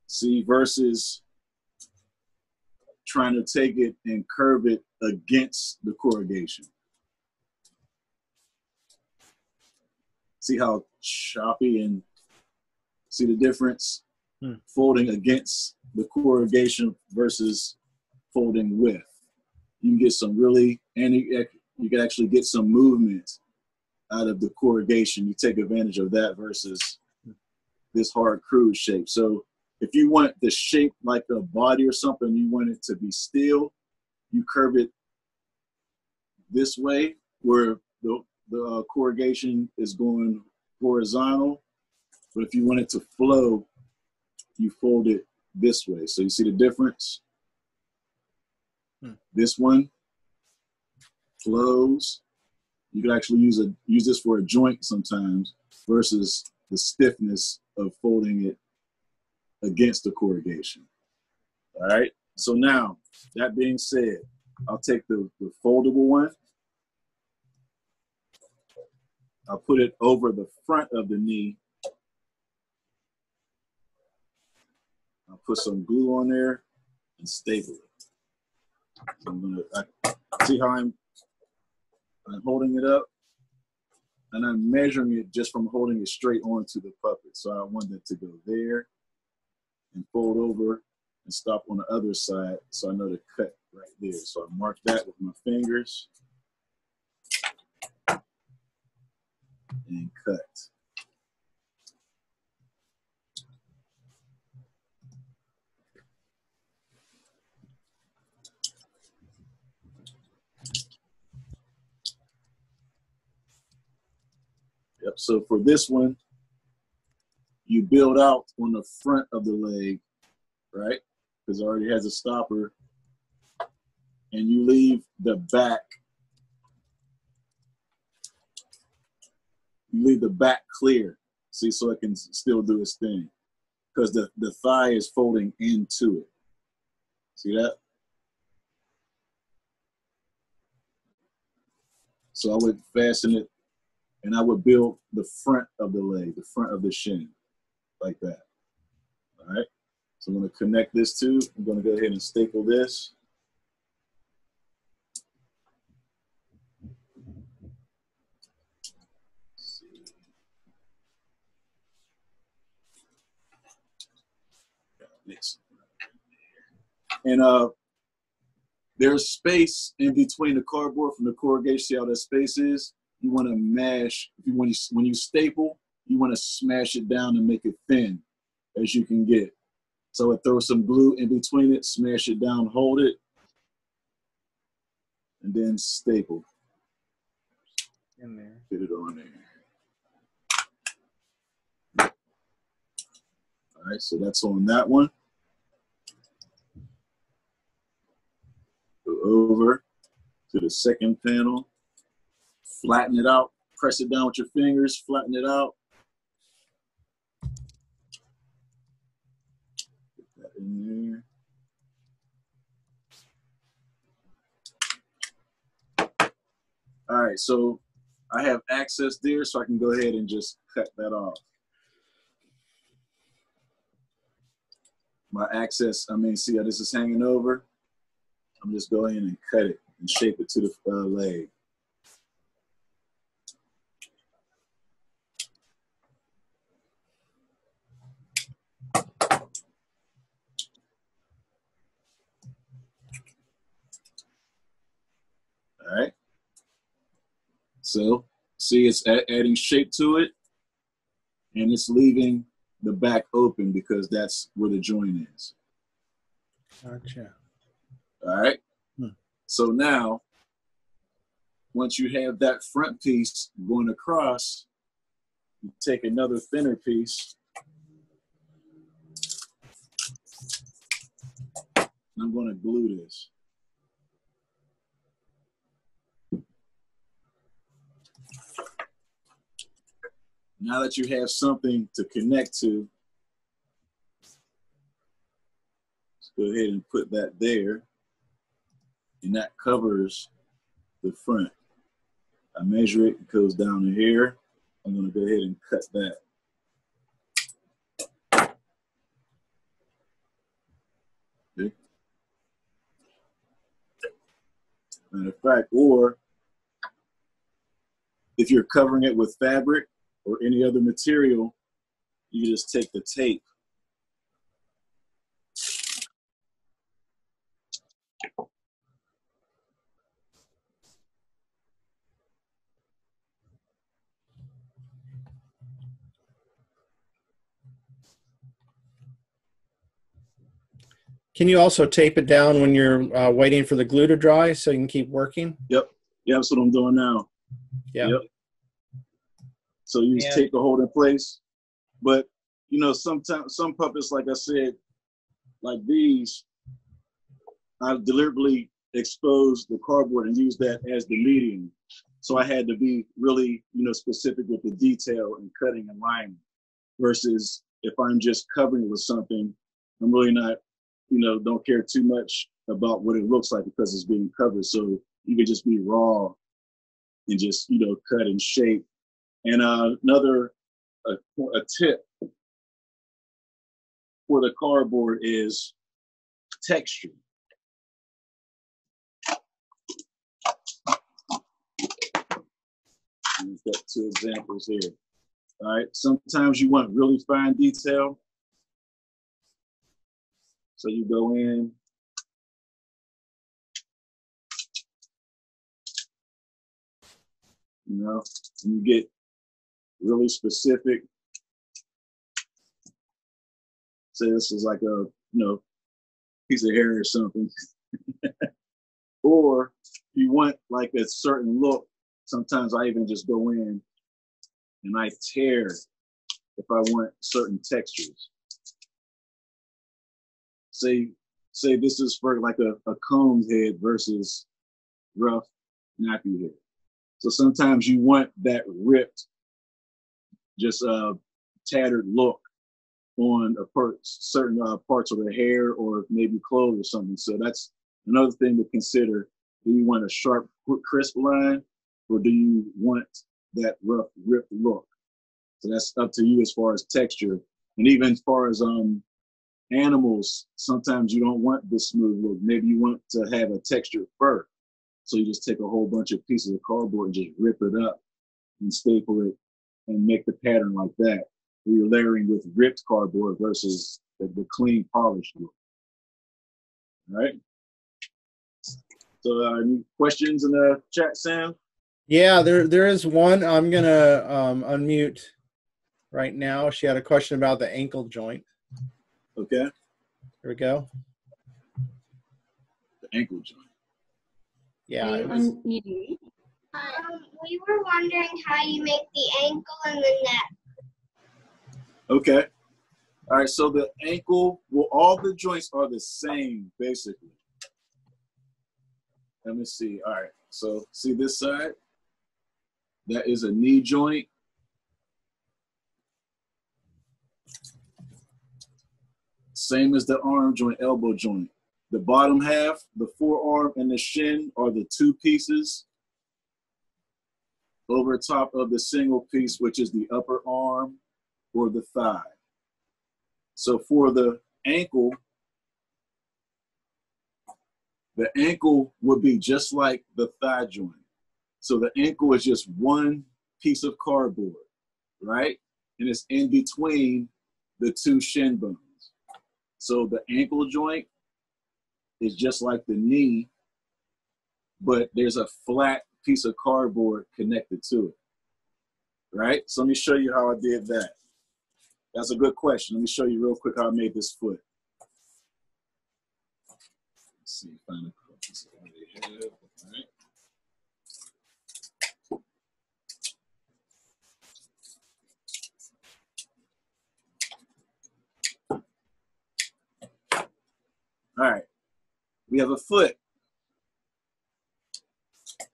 See, versus trying to take it and curve it against the corrugation. See how choppy, and see the difference? Folding against the corrugation versus folding with. You can get some really, and you can actually get some movement out of the corrugation. You take advantage of that versus this hard crude shape. So if you want the shape like a body or something, you want it to be still, you curve it this way where the corrugation is going horizontal. But if you want it to flow, you fold it this way. So you see the difference? This one flows. You can actually use this for a joint sometimes versus the stiffness of folding it against the corrugation. All right. So now, that being said, I'll take the foldable one. I'll put it over the front of the knee. I'll put some glue on there and staple it. So see how I'm holding it up, and I'm measuring it just from holding it straight onto the puppet. So I want it to go there and fold over and stop on the other side, so I know to cut right there. So I mark that with my fingers and cut. Yep, so for this one, you build out on the front of the leg, right? Because it already has a stopper. And you leave the back. You leave the back clear, see, so it can still do its thing. Because the thigh is folding into it. See that? So I would fasten it, and I would build the front of the leg, the front of the shin, like that. All right? So I'm going to connect this too. I'm going to go ahead and staple this. And there's space in between the cardboard from the corrugation. See how that space is? You want to mash. When you staple, you want to smash it down and make it thin as you can get. So I throw some glue in between it, smash it down, hold it, and then staple. In there. Fit it on there. All right, so that's on that one. Go over to the second panel, flatten it out, press it down with your fingers, flatten it out. Put that in there. All right, so I have access there, so I can go ahead and just cut that off. My access, see how this is hanging over? I'm just going in and cut it and shape it to the leg. All right. So, see, it's adding shape to it, and it's leaving the back open because that's where the joint is. Gotcha. All right. Hmm. So now, once you have that front piece going across, you take another thinner piece. And I'm going to glue this. Now that you have something to connect to, let's go ahead and put that there. And that covers the front. I measure it, it goes down to here. I'm going to go ahead and cut that. Okay. Matter of fact, or if you're covering it with fabric or any other material, you just take the tape. Can you also tape it down when you're waiting for the glue to dry so you can keep working? Yep. Yeah, that's what I'm doing now. Yeah. Yep. So you just tape the hold in place. But, you know, sometimes some puppets, like I said, like these, I deliberately exposed the cardboard and used that as the medium. So I had to be really, you know, specific with the detail and cutting and lining. Versus if I'm just covering it with something, I'm really not, you know, don't care too much about what it looks like because it's being covered. So you could just be raw and just, you know, cut and shape. And another tip for the cardboard is texture. We've got two examples here. All right, sometimes you want really fine detail. So you go in, you know, and you get really specific. Say this is like a, you know, piece of hair or something. Or if you want like a certain look, sometimes I even just go in and I tear if I want certain textures. Say this is for like a combed head versus rough nappy head. So sometimes you want that ripped, just tattered look on certain parts of the hair or maybe clothes or something. So that's another thing to consider. Do you want a sharp, crisp line, or do you want that rough, ripped look? So that's up to you as far as texture. And even as far as animals, sometimes you don't want this smooth look. Maybe you want to have a textured fur. So you just take a whole bunch of pieces of cardboard and just rip it up and staple it and make the pattern like that. You're layering with ripped cardboard versus the clean, polished look. All right. So any questions in the chat, Sam? Yeah, there is one. I'm gonna unmute right now. She had a question about the ankle joint. Okay. Here we go. The ankle joint. Yeah. We were wondering how you make the ankle and the neck. Okay. All right. So the ankle, well, all the joints are the same, basically. Let me see. All right. So see this side? That is a knee joint. Same as the arm joint, elbow joint. The bottom half, the forearm and the shin are the two pieces over top of the single piece, which is the upper arm or the thigh. So for the ankle would be just like the thigh joint. So the ankle is just one piece of cardboard, right? And it's in between the two shin bones. So the ankle joint is just like the knee, but there's a flat piece of cardboard connected to it, right? So let me show you how I did that. That's a good question. Let me show you real quick how I made this foot. Let's see, find a piece of what they have. All right. All right, we have a foot.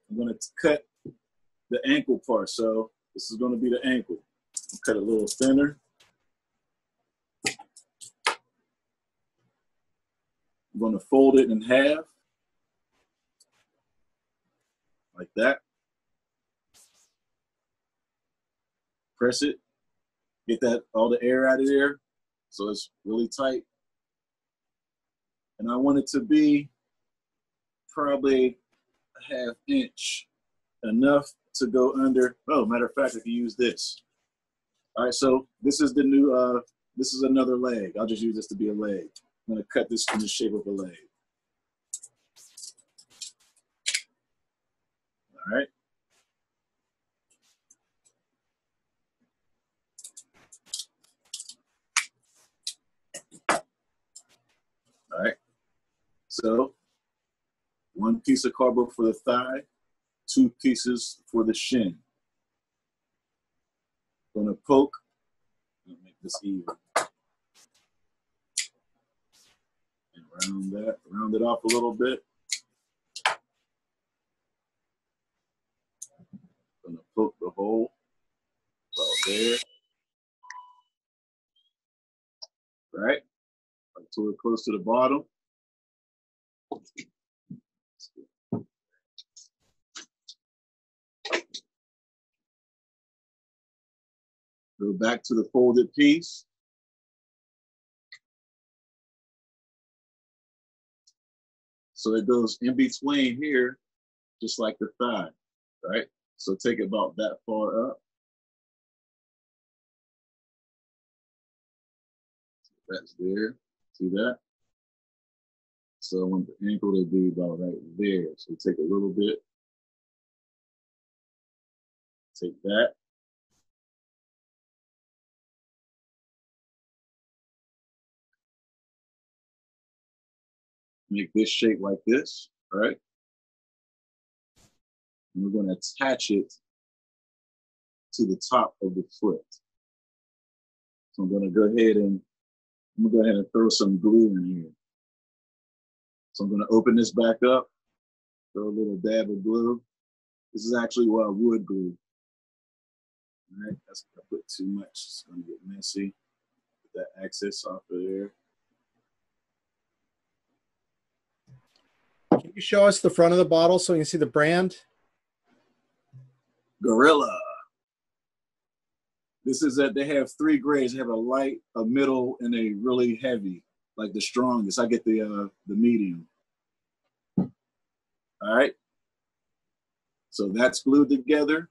I'm going to cut the ankle part. So this is going to be the ankle. I'll cut it a little thinner. I'm going to fold it in half, like that. Press it, get that all the air out of there, so it's really tight. And I want it to be probably a ½ inch, enough to go under. Oh, matter of fact, I can use this. All right, so this is the new, this is another leg. I'll just use this to be a leg. I'm gonna cut this in the shape of a leg. All right. All right. So 1 piece of cardboard for the thigh, 2 pieces for the shin. Gonna poke, make this even. And round it off a little bit. Gonna poke the hole about there. Right? Until we're close to the bottom. Go back to the folded piece. So it goes in between here, just like the thigh, right? So take it about that far up. That's there, see that? So I want the ankle to be about right there. So take a little bit, take that. Make this shape like this, all right? And we're gonna attach it to the top of the foot. So I'm gonna go ahead and throw some glue in here. So I'm gonna open this back up, throw a little dab of glue. This is actually wood glue. All right, that's gonna put too much, it's gonna get messy. Get that excess off of there. Can you show us the front of the bottle so you can see the brand? Gorilla. This is that they have 3 grades. They have a light, a middle, and a really heavy, like the strongest. I get the medium. All right. So that's glued together.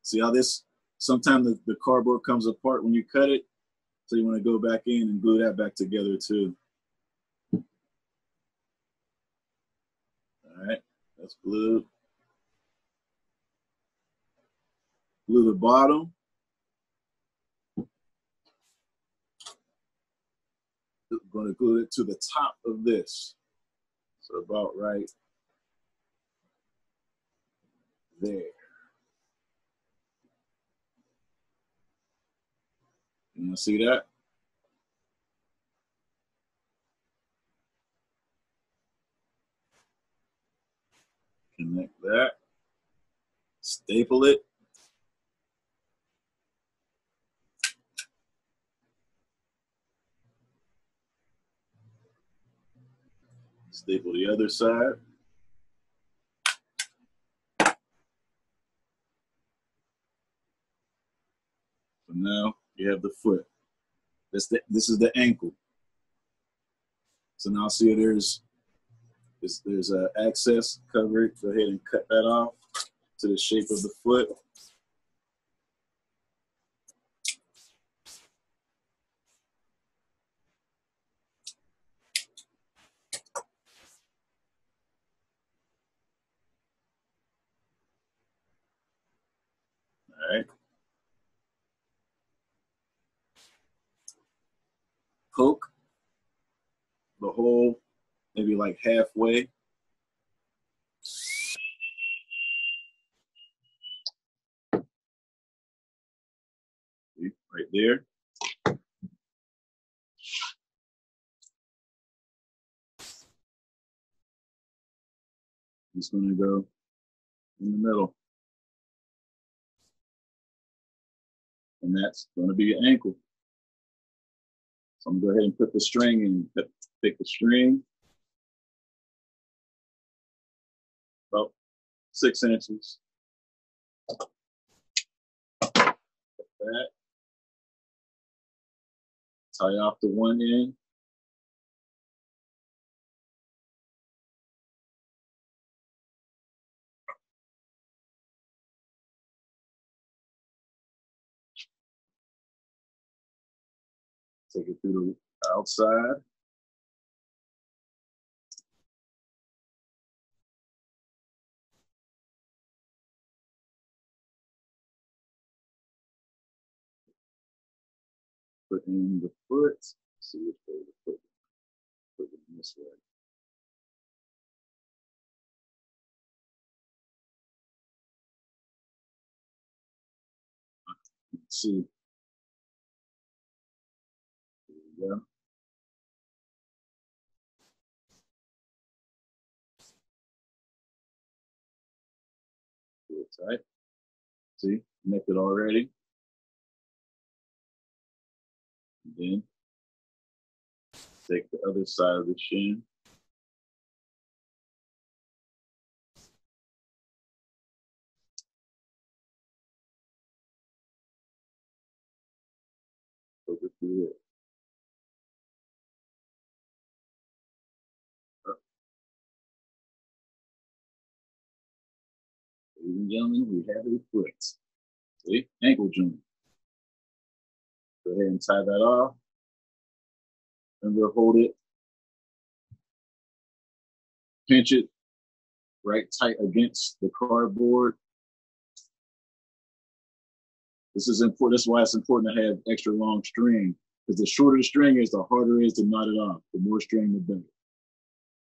See how this, sometimes the cardboard comes apart when you cut it. So you want to go back in and glue that back together too. All right, that's glued. Glue the bottom. I'm going to glue it to the top of this. So about right there. You see that? Connect that. Staple it. Staple the other side. So now you have the foot. This is the ankle. So now see there's access covered. Go ahead and cut that off to the shape of the foot. hole, maybe like halfway. See, right there. It's going to go in the middle. And that's going to be your ankle. So I'm going to go ahead and put the string in. Take the string, about 6 inches. Like that. Tie off the one end. Take it through the outside. Put in the foot. Let's see which way to put it in this way. Let's see. There we go. Do it tight. See, connected already. And then take the other side of the shin. Poke it through it. Ladies and gentlemen, we have a foot. See, ankle joint. Go ahead and tie that off. And we'll hold it. Pinch it right tight against the cardboard. This is important. That's why it's important to have extra long string, because the shorter the string is, the harder it is to knot it off. The more string, the better.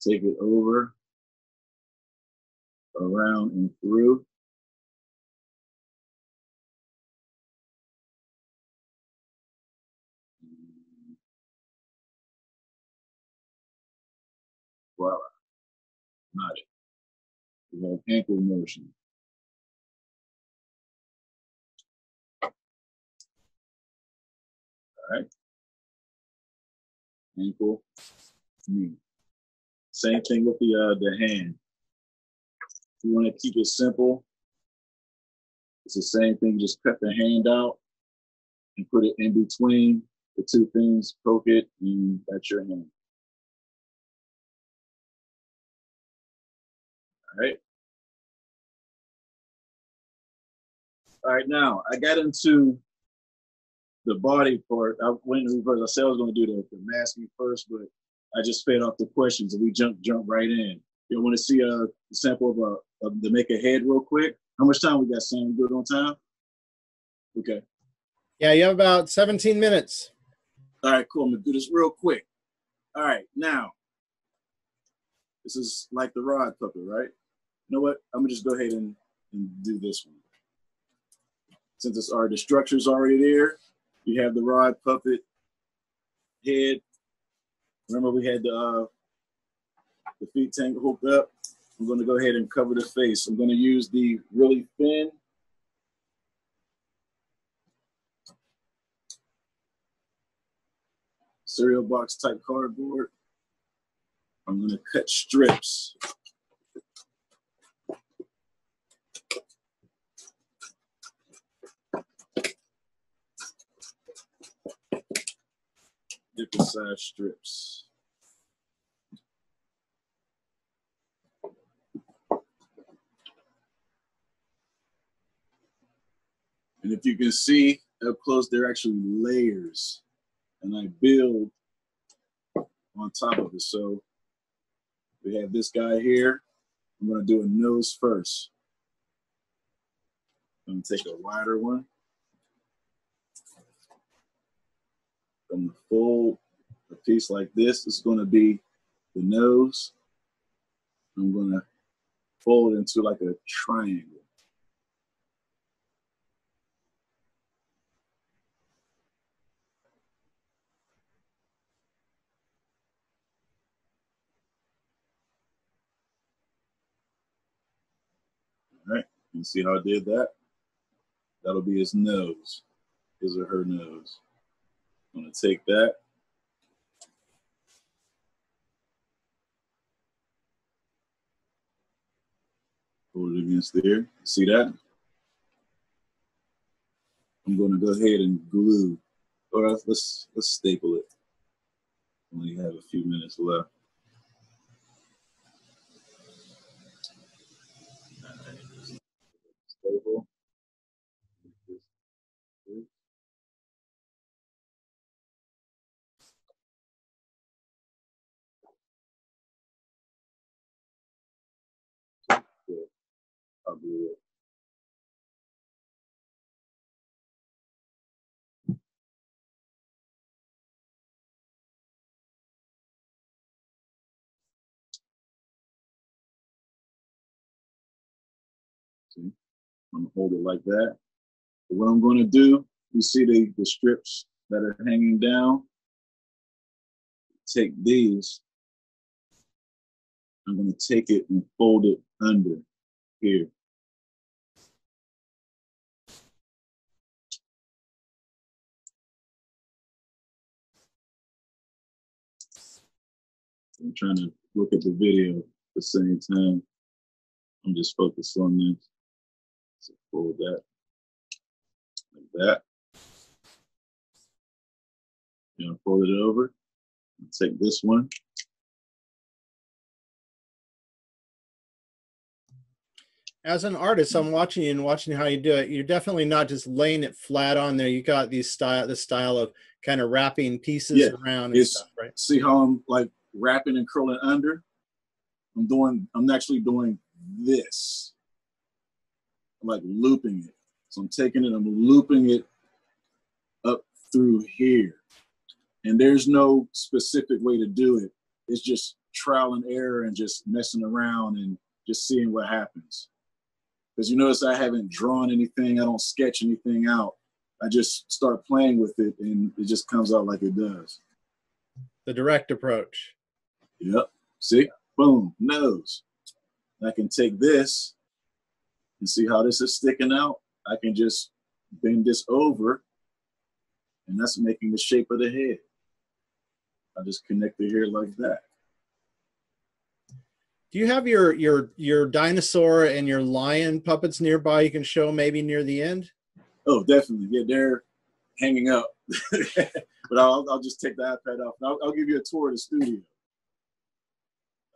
Take it over, around and through. Voila, knot it. We have ankle motion. All right. Ankle, knee. Same thing with the hand. If you want to keep it simple, it's the same thing. Just cut the hand out and put it in between the two things, poke it, and that's your hand. All right. All right, now I got into the body part. I went in reverse. I said I was going to do the masking first, but I just fed off the questions and we jump right in. You want to see a sample of to make a head real quick? How much time we got, Sam? Good on time? Okay. Yeah, you have about 17 minutes. All right, cool. I'm going to do this real quick. All right, now, this is like the rod puppet, right? You know what? I'm going to just go ahead and do this one. Since it's already, the structure's already there, you have the rod puppet head. Remember we had the feet tangle hooked up. I'm going to go ahead and cover the face. I'm going to use the really thin cereal box type cardboard. I'm going to cut strips. Different size strips. And if you can see up close, they're actually layers. And I build on top of it. So we have this guy here. I'm going to do a nose first. I'm going to take a wider one. I'm going to fold a piece like this. It's going to be the nose. I'm gonna fold it into like a triangle. All right, you see how I did that? That'll be his nose, his or her nose. I'm gonna take that. Hold it against there. See that? I'm gonna go ahead and glue, or let's staple it. Only have a few minutes left. Staple. Good. I'll do it. See, I'm gonna hold it like that. But what I'm gonna do, you see the strips that are hanging down? Take these. I'm gonna take it and fold it under here. I'm trying to look at the video at the same time. I'm just focused on this. So fold that like that. You know, fold it over. Take this one. As an artist, I'm watching you and watching how you do it. You're definitely not just laying it flat on there. You got this style of kind of wrapping pieces around and stuff, right? See how I'm like wrapping and curling under? I'm actually doing this. I'm like looping it. So I'm taking it, I'm looping it up through here. And there's no specific way to do it. It's just trial and error and just messing around and just seeing what happens. Because you notice I haven't drawn anything, I don't sketch anything out. I just start playing with it and it just comes out like it does. The direct approach. Yep, see, boom, nose. I can take this and see how this is sticking out. I can just bend this over and that's making the shape of the head. I just connect the hair like that. Do you have your dinosaur and your lion puppets nearby you can show maybe near the end? Oh, definitely. Yeah, they're hanging up. But I'll just take the iPad off. I'll give you a tour of the studio.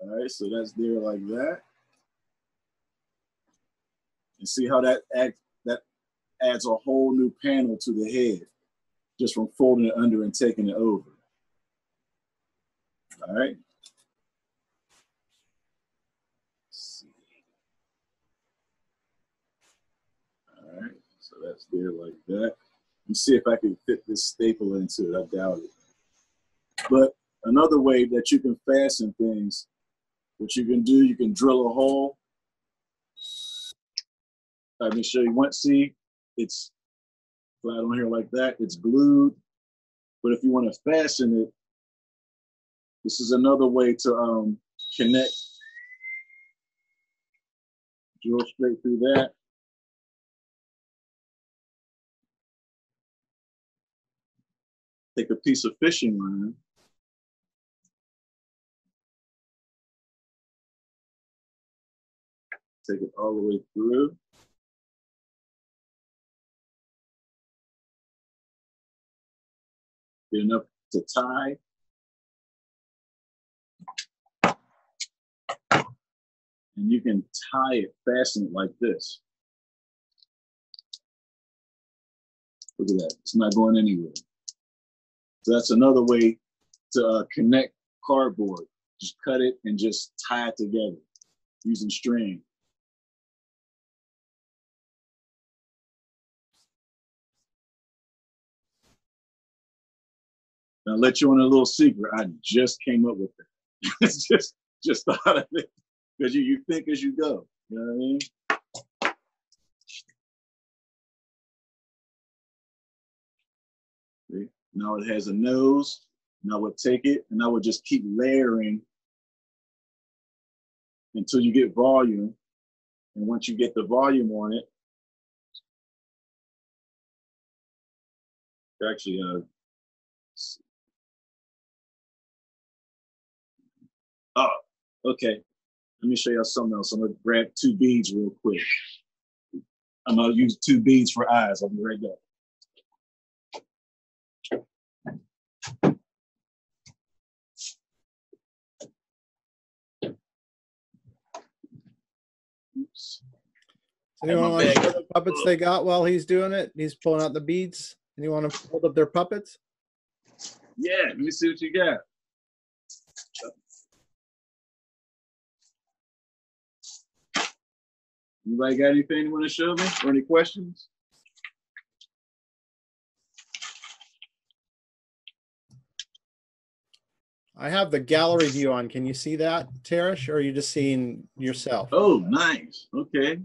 All right, so that's there like that. And see how that adds a whole new panel to the head just from folding it under and taking it over. All right. All right, so that's there like that. Let me see if I can fit this staple into it. I doubt it. But another way that you can fasten things, what you can do, you can drill a hole. Let me show you one. See, it's flat on here like that. It's glued. But if you want to fasten it, this is another way to connect. Drill straight through that. Take a piece of fishing line. Take it all the way through. Get enough to tie. And you can tie it, fasten it like this. Look at that, it's not going anywhere. So that's another way to connect cardboard. Just cut it and just tie it together using string. Now I'll let you in a little secret. I just came up with it. It's just thought of it because you think as you go. You know what I mean? See? Now it has a nose. And I would take it and I would just keep layering until you get volume. And once you get the volume on it, actually, oh, okay. Let me show you something else. I'm gonna grab 2 beads real quick. I'm gonna use 2 beads for eyes. I'll be right back. Oops. Anyone want to show the puppets they got while he's doing it? He's pulling out the beads. Anyone want to hold up their puppets? Yeah, let me see what you got. Anybody got anything you want to show me or any questions? I have the gallery view on. Can you see that, Tarish, or are you just seeing yourself? Oh, nice. Okay.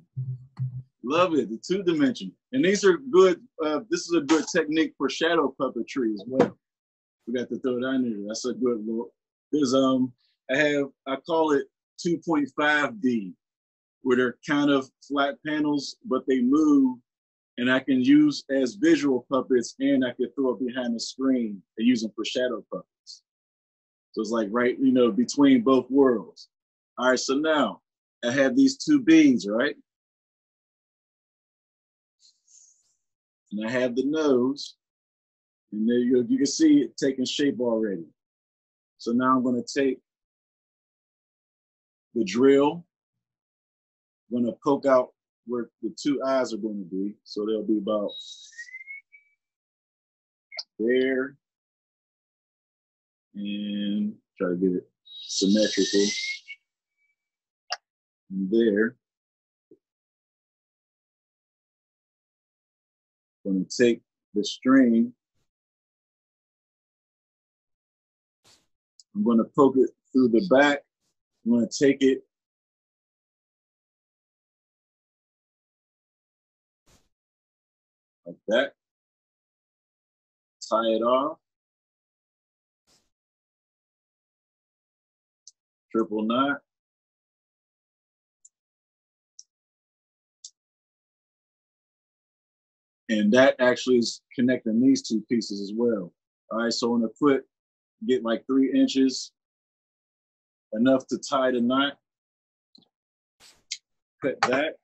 Love it. The 2-dimension. And these are good. This is a good technique for shadow puppetry as well. We got to throw it on there. That's a good look. There's I call it 2.5D, where they're kind of flat panels, but they move, and I can use as visual puppets, and I can throw it behind the screen and use them for shadow puppets. So it's like right, between both worlds. All right, so now I have these 2 beads, right? And I have the nose, and there you go. You can see it taking shape already. So now I'm going to take the drill. I'm going to poke out where the 2 eyes are going to be. So they'll be about there. And try to get it symmetrical. And there. I'm going to take the string. I'm going to poke it through the back. I'm going to take it like that. Tie it off. Triple knot. And that actually is connecting these 2 pieces as well. All right, so I'm gonna get like 3 inches, enough to tie the knot. Cut that.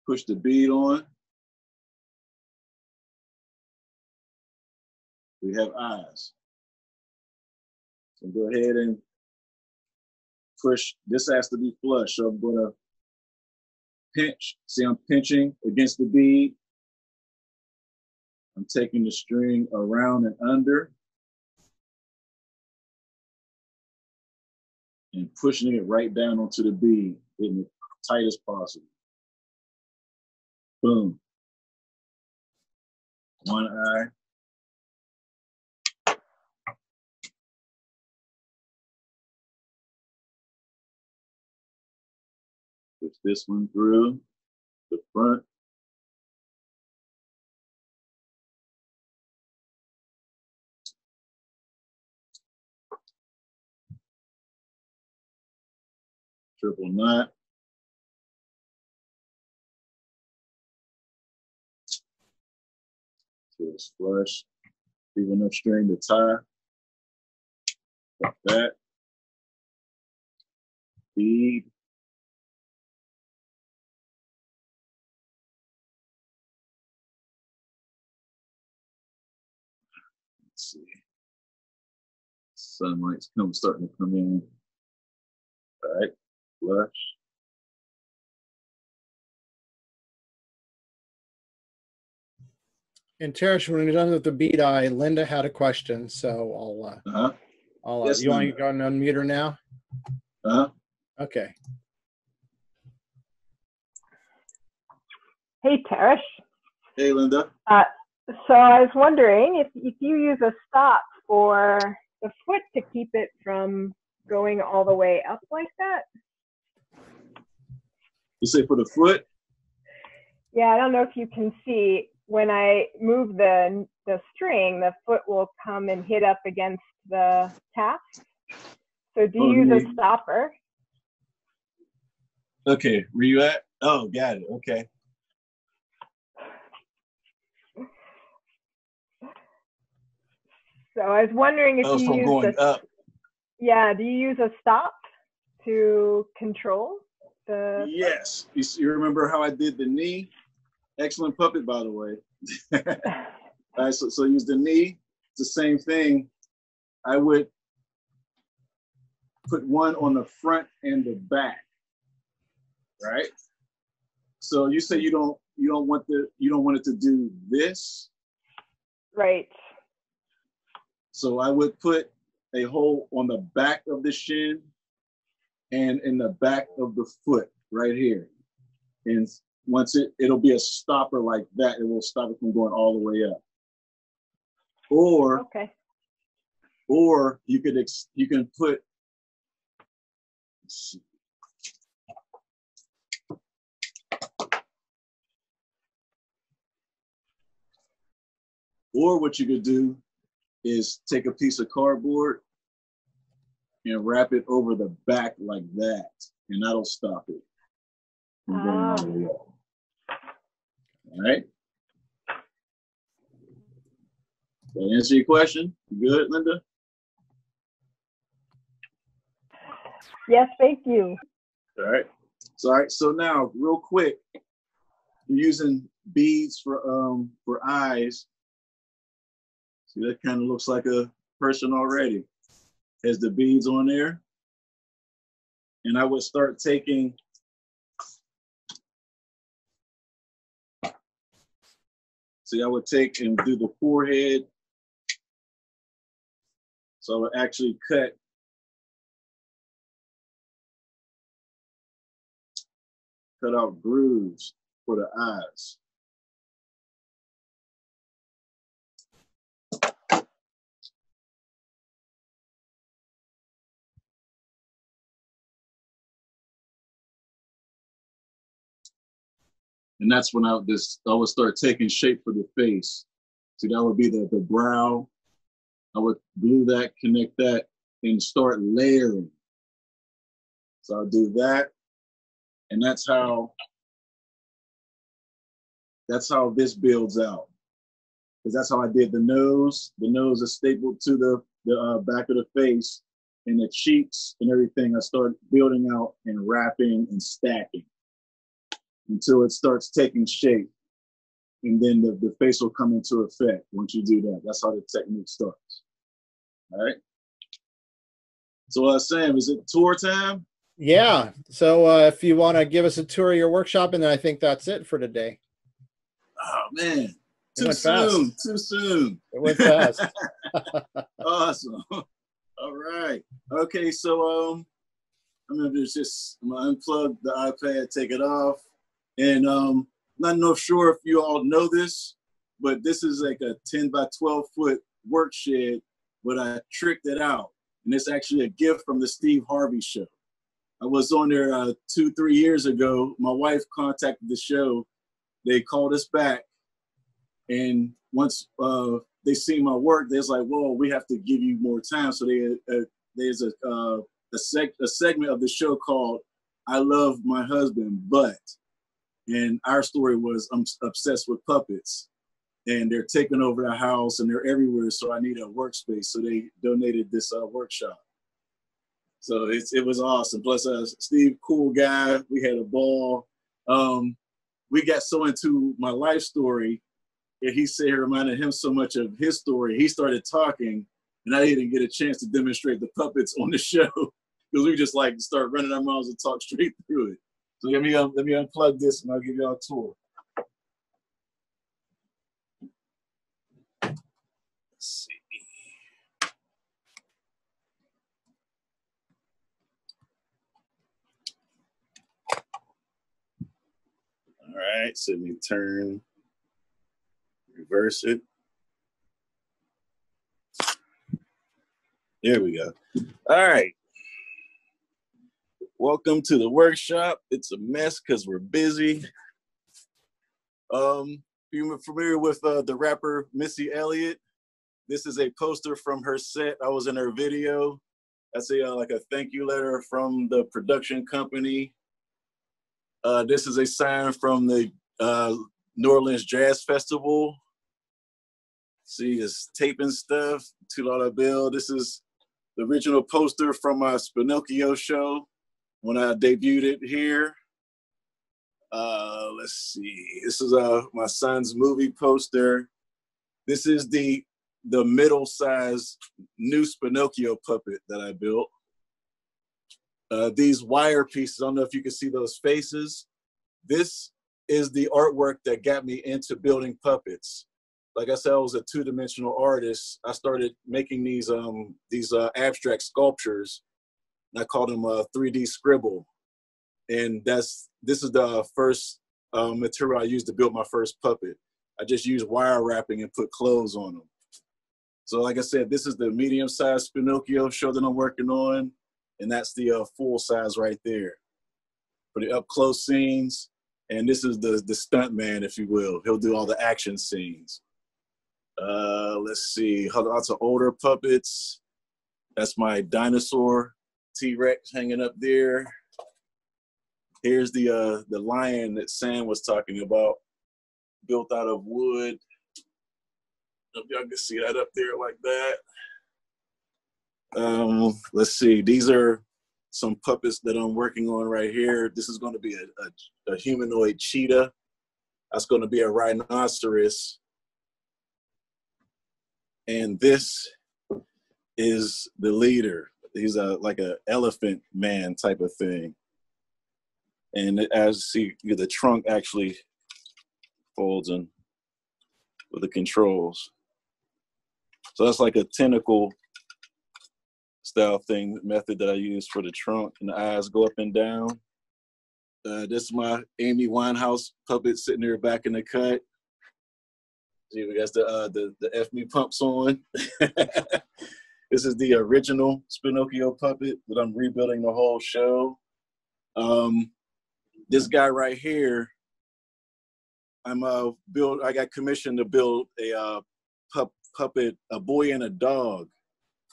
Push the bead on. We have eyes. So go ahead and push. This has to be flush. So I'm gonna pinch. See, I'm pinching against the bead. I'm taking the string around and under and pushing it right down onto the bead, getting it tight as possible. Boom. 1 eye. Push this one through the front. Triple knot. So it's flush. Leave enough string to tie. Like that. Bead. Let's see. Sunlight's starting to come in. All right, flush. And Tarish, when you're done with the bead eye, Linda had a question, so Yes, you want to go and unmute her now? Okay. Hey, Tarish. Hey, Linda. So I was wondering if you use a stop for the foot to keep it from going all the way up like that. You say for the foot? Yeah, I don't know if you can see, when I move the string, the foot will come and hit up against the taft. So do you use a stopper? Okay, where you at? Oh, got it. Okay. So I was wondering if you from use going up. Yeah, do you use a stop to control the? Yes. You remember how I did the knee? Excellent puppet, by the way. All right, so use the knee. It's the same thing. I would put one on the front and the back, right? So you say you don't want it to do this, right? So I would put a hole on the back of the shin and in the back of the foot right here, and once it'll be a stopper like that. It will stop it from going all the way up. Or okay. Or you can put. Let's see. Or what you could do is take a piece of cardboard and wrap it over the back like that, and that'll stop it from going all the way up. All right. Did that answer your question? You good, Linda? Yes, thank you. All right. So, all right. So now, real quick, you're using beads for eyes. See, that kind of looks like a person already. Has the beads on there. And I would start taking I would take and do the forehead. So I would actually cut out grooves for the eyes. And that's when I would start taking shape for the face. See, that would be the brow. I would glue that, connect that, and start layering. So I'll do that. And that's how this builds out. Because that's how I did the nose. The nose is stapled to the back of the face, and the cheeks and everything. I start building out and wrapping and stacking until it starts taking shape. And then the face will come into effect once you do that. That's how the technique starts. All right. So Sam, is it tour time? Yeah. So if you want to give us a tour of your workshop, and then I think that's it for today. Oh man, Too soon. Too soon. It went fast. Awesome. All right. Okay. So I'm gonna unplug the iPad, take it off, and not sure if you all know this, but this is like a 10 by 12 foot work shed, but I tricked it out, and it's actually a gift from the Steve Harvey show. I was on there 2-3 years ago. My wife contacted the show. They called us back, and once they see my work, they was like, "Whoa, we have to give you more time." So there's a segment of the show called "I Love My Husband, But," and our story was I'm obsessed with puppets, and they're taking over the house and they're everywhere. So I need a workspace. So they donated this workshop. So it was awesome. Plus, Steve, cool guy. We had a ball. We got so into my life story, and he said it reminded him so much of his story. He started talking, and I didn't get a chance to demonstrate the puppets on the show because we just like start running our mouths and talk straight through it. So let me unplug this, and I'll give y'all a tour. Let's see. All right, so let me reverse it. There we go. All right. Welcome to the workshop. It's a mess because we're busy. You're familiar with the rapper Missy Elliott? This is a poster from her set. I was in her video. That's like a thank you letter from the production company. This is a sign from the New Orleans Jazz Festival. See, it's taping stuff, $2 bill. This is the original poster from my Spinocchio show when I debuted it here. Let's see, this is my son's movie poster. This is the middle-sized new Spinocchio puppet that I built. These wire pieces, I don't know if you can see those faces. This is the artwork that got me into building puppets. Like I said, I was a two-dimensional artist. I started making these abstract sculptures, and I called them 3D scribble. And this is the first material I used to build my first puppet. I just used wire wrapping and put clothes on them. So like I said, this is the medium-sized Pinocchio show that I'm working on, and that's the full size right there for the up-close scenes. And this is the stunt man, if you will. He'll do all the action scenes. Let's see, lots of older puppets. That's my dinosaur T-Rex hanging up there. Here's the lion that Sam was talking about, built out of wood. If y'all can see that up there like that. Let's see, these are some puppets that I'm working on right here. This is going to be a humanoid cheetah. That's going to be a rhinoceros. And this is the leader. He's like an elephant man type of thing. And as you see, the trunk actually folds in with the controls. So that's like a tentacle style method that I use for the trunk, and the eyes go up and down. This is my Amy Winehouse puppet sitting there back in the cut. See, we got the F Me pumps on. This is the original Spinocchio puppet that I'm rebuilding the whole show. This guy right here, I got commissioned to build a puppet, A Boy and a Dog,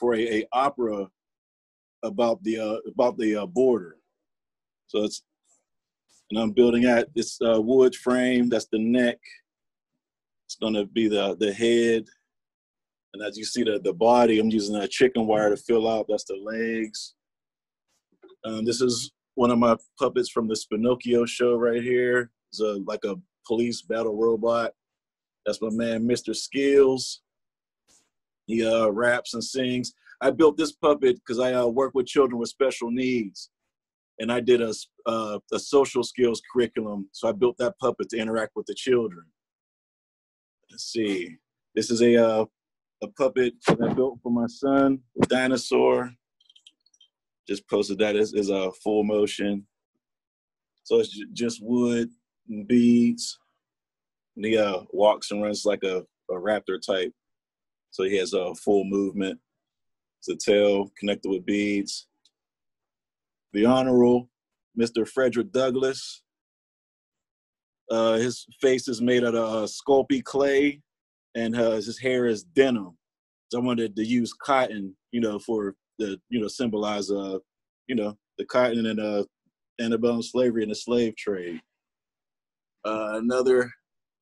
for a opera about the border. So and I'm building that. It's wood frame. That's the neck. It's gonna be the head, and as you see the body, I'm using a chicken wire to fill out. That's the legs. This is one of my puppets from the Spinocchio show right here. It's like a police battle robot. That's my man, Mr. Skills. He raps and sings. I built this puppet because I work with children with special needs, and I did a social skills curriculum. So I built that puppet to interact with the children. Let's see. This is a puppet that I built for my son, a dinosaur. Just posted that as a full motion. So it's just wood and beads. And he walks and runs like a raptor type. So he has a full movement. It's a tail connected with beads. The Honorable Mr. Frederick Douglass. His face is made out of Sculpey clay, and his hair is denim. So I wanted to use cotton, for the, symbolize, the cotton and antebellum slavery and the slave trade. Another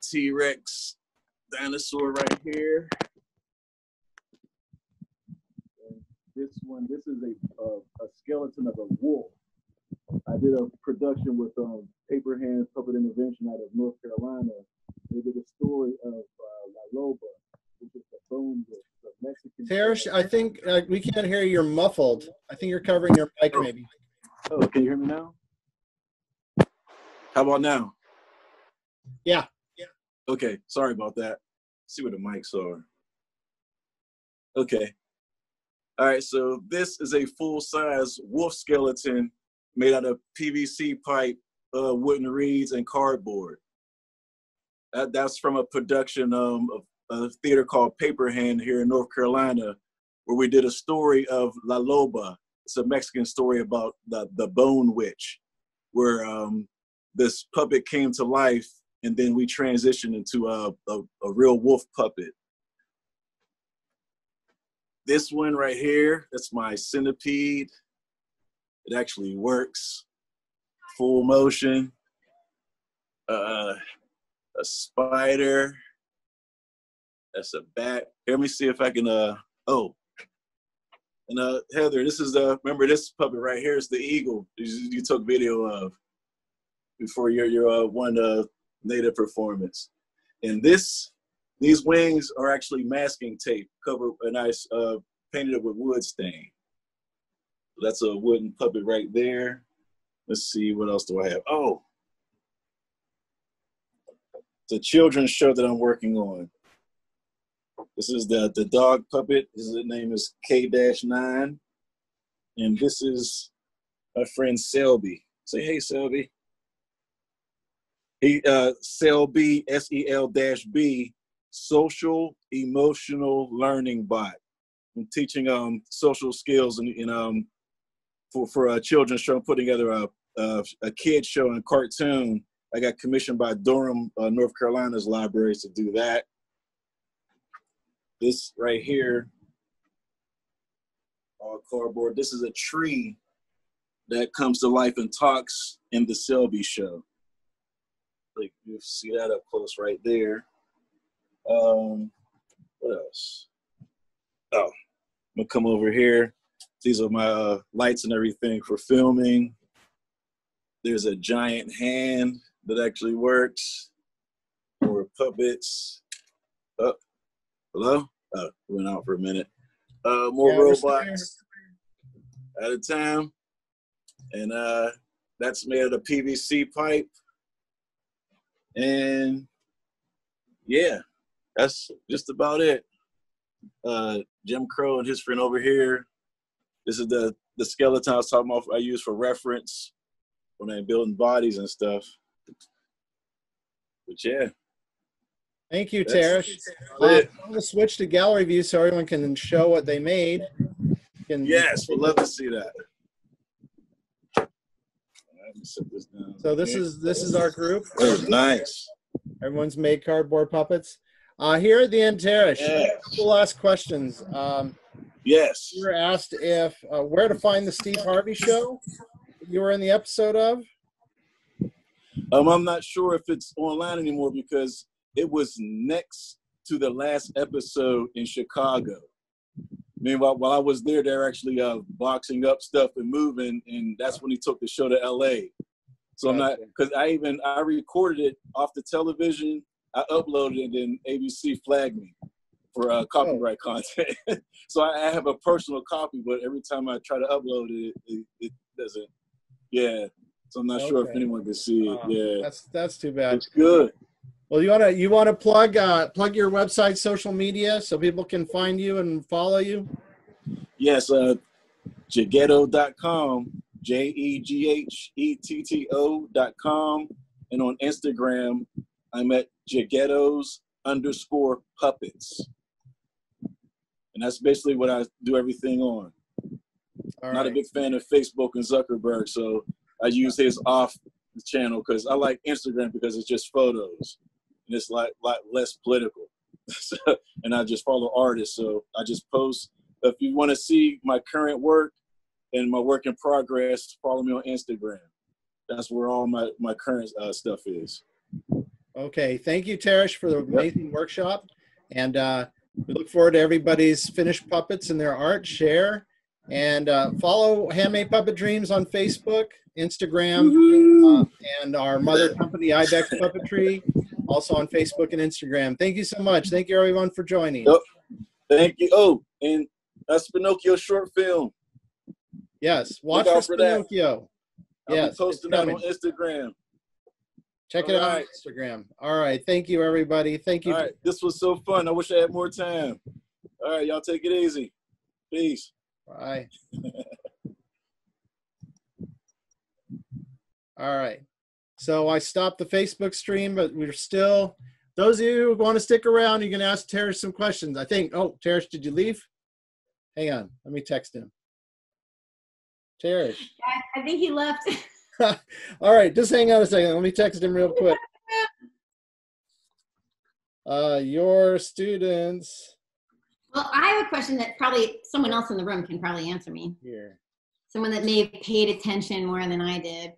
T-Rex dinosaur right here. And this is a skeleton of a wolf. I did a production with Paper Hands Puppet Intervention out of North Carolina. They did a story of La Loba, which is the bone with the Mexican. Tarish, I think we can't hear you. You're muffled. I think you're covering your mic, maybe. Oh, can you hear me now? How about now? Yeah. Okay, sorry about that. Let's see where the mics are. Okay. All right, so this is a full-size wolf skeleton made out of PVC pipe, wooden reeds, and cardboard. That's from a production of a theater called Paper Hand here in North Carolina. where we did a story of La Loba. It's a Mexican story about the bone witch, where this puppet came to life, and then we transitioned into a real wolf puppet. This one right here, that's my centipede. It actually works. Full motion. A spider. That's a bat. Here, let me see if I can, and Heather, this is remember this puppet right here is the eagle you took video of before your one native performance. And these wings are actually masking tape covered, and I painted it with wood stain. So that's a wooden puppet right there. Let's see, what else do I have? Oh, it's a children's show that I'm working on. This is the dog puppet. His name is K-9. And this is my friend Selby. Say hey, Selby. Selby, SEL-B, social emotional learning bot. I'm teaching social skills and for a children's show. I'm putting together a kid show and cartoon. I got commissioned by Durham, North Carolina's libraries to do that. This right here, all cardboard. This is a tree that comes to life and talks in the Selby show. Like you see that up close right there. What else? Oh, I'm gonna come over here. These are my lights and everything for filming. There's a giant hand that actually works for puppets. Oh, hello? Oh, went out for a minute. More robots at a time. And that's made out of PVC pipe. And yeah, that's just about it. Jim Crow and his friend over here. This is the skeleton I was talking about I use for reference when I'm building bodies and stuff. But yeah. Thank you, Teresh. I'm going to switch to gallery view so everyone can show what they made. Yes, we'd love to see that. Let me set this down. So this is our group. Oh, nice. Everyone's made cardboard puppets. Here at the end, Teresh, we'll ask questions. Yes. You were asked if where to find the Steve Harvey show you were in the episode of. I'm not sure if it's online anymore because it was next to the last episode in Chicago. Meanwhile, while I was there, they're actually boxing up stuff and moving, and that's when he took the show to LA. So I'm not, because I recorded it off the television, I uploaded it, and then ABC flagged me for copyright content. So I have a personal copy, but every time I try to upload it doesn't. Yeah. So I'm not sure if anyone can see it. Yeah. That's too bad. It's good. Well, you wanna plug your website, social media, so people can find you and follow you? Yes, Jeghetto.com, JEGHETTO.com, and on Instagram, I'm at Jeghettos_puppets. And that's basically what I do everything on. Not a big fan of Facebook and Zuckerberg, so I use his off the channel because I like Instagram because it's just photos. And it's like less political. And I just follow artists. So I just post. If you want to see my current work and my work in progress, follow me on Instagram. That's where all my current stuff is. Okay. Thank you, Teresh, for the amazing workshop. And we look forward to everybody's finished puppets and their art. Share. And follow Handmade Puppet Dreams on Facebook, Instagram, and our mother company, Ibex Puppetry, also on Facebook and Instagram. Thank you so much. Thank you, everyone, for joining. Thank you. Oh, and that's Pinocchio short film. Yes, watch for Pinocchio. I'll be posting that on Instagram. Check it out on Instagram. All right. Thank you, everybody. Thank you. All right. This was so fun. I wish I had more time. All right. Y'all take it easy. Peace. Bye. All right. So I stopped the Facebook stream, but we're still, those of you who want to stick around, you can ask Teresh some questions. I think, oh, Teresh, did you leave? Hang on, let me text him. Cherish. I think he left. All right, just hang on a second. Let me text him real quick. Your students. Well, I have a question that probably someone else in the room can probably answer me. Here. Someone that may have paid attention more than I did.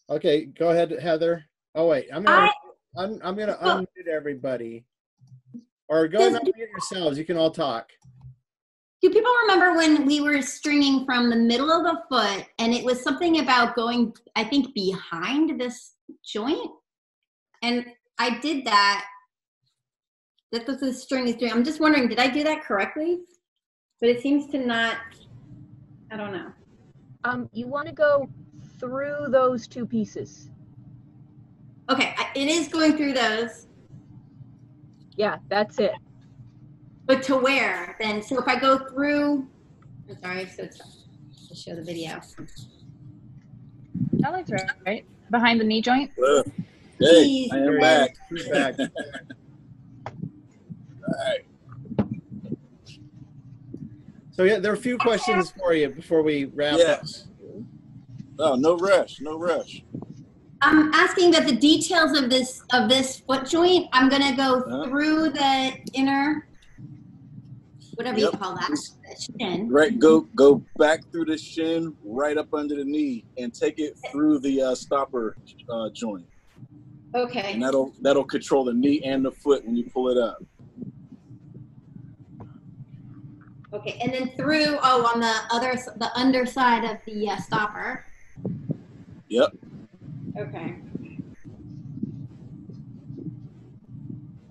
Okay, go ahead, Heather. Oh wait, I'm gonna unmute everybody. Or go and unmute yourselves. You can all talk. Do people remember when we were stringing from the middle of the foot and it was something about going, I think, behind this joint? And I did that. That's what the string is doing. I'm just wondering, did I do that correctly? But it seems to not, I don't know. You want to go through those two pieces. Okay, it is going through those. Yeah, that's it. But to where then? So if I go through, I'm sorry, so it's to show the video. That looks right. Behind the knee joint. Hey, I am back. Back. All right. So yeah, there are a few questions for you before we wrap up. Oh, no rush, no rush. I'm asking that the details of this foot joint, I'm gonna go through the inner, whatever you call that, the shin. Right, go back through the shin, right up under the knee, and take it through the stopper joint. Okay. And that'll control the knee and the foot when you pull it up. Okay, and then through, on the underside of the stopper. Yep. Okay.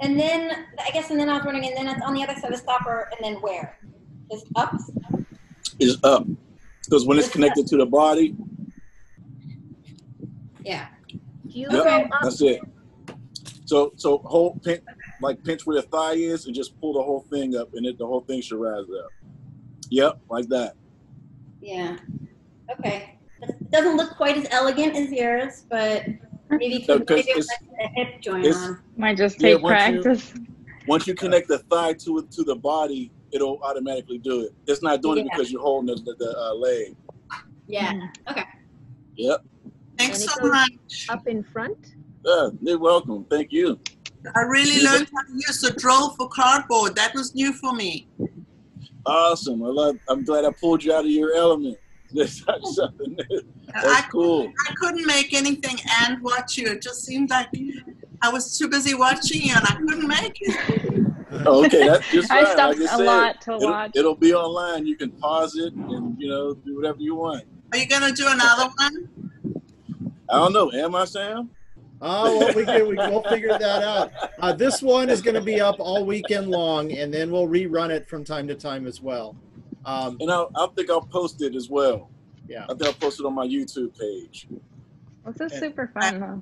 And then, I guess, and then I was wondering, and then it's on the other side of the stopper, and then where? Just up? Is up. Because when it's connected to the body. Yeah. That's it. So hold, pinch where the thigh is and just pull the whole thing up, and the whole thing should rise up. Yep, like that. Yeah. Okay. It doesn't look quite as elegant as yours, but maybe you can put a hip joint on. Might just take practice. Once you connect the thigh to the body, it'll automatically do it. It's not doing it because you're holding the leg. Yeah. Okay. Yep. Thanks so much. Up in front? Yeah, you're welcome. Thank you. I really learned how to use the drill for cardboard. That was new for me. Awesome. I'm glad I pulled you out of your element. That's something new. That's cool. I couldn't make anything and watch you. It just seemed like I was too busy watching you and I couldn't make it. Oh, okay, that's just fine. I stopped like I a said, lot to watch. It'll be online. You can pause it and do whatever you want. Are you gonna do another one? I don't know. Am I, Sam? Oh, well, we'll figure that out. This one is going to be up all weekend long, and then we'll rerun it from time to time as well. And I think I'll post it as well. Yeah. I think I'll post it on my YouTube page. This is super fun, though.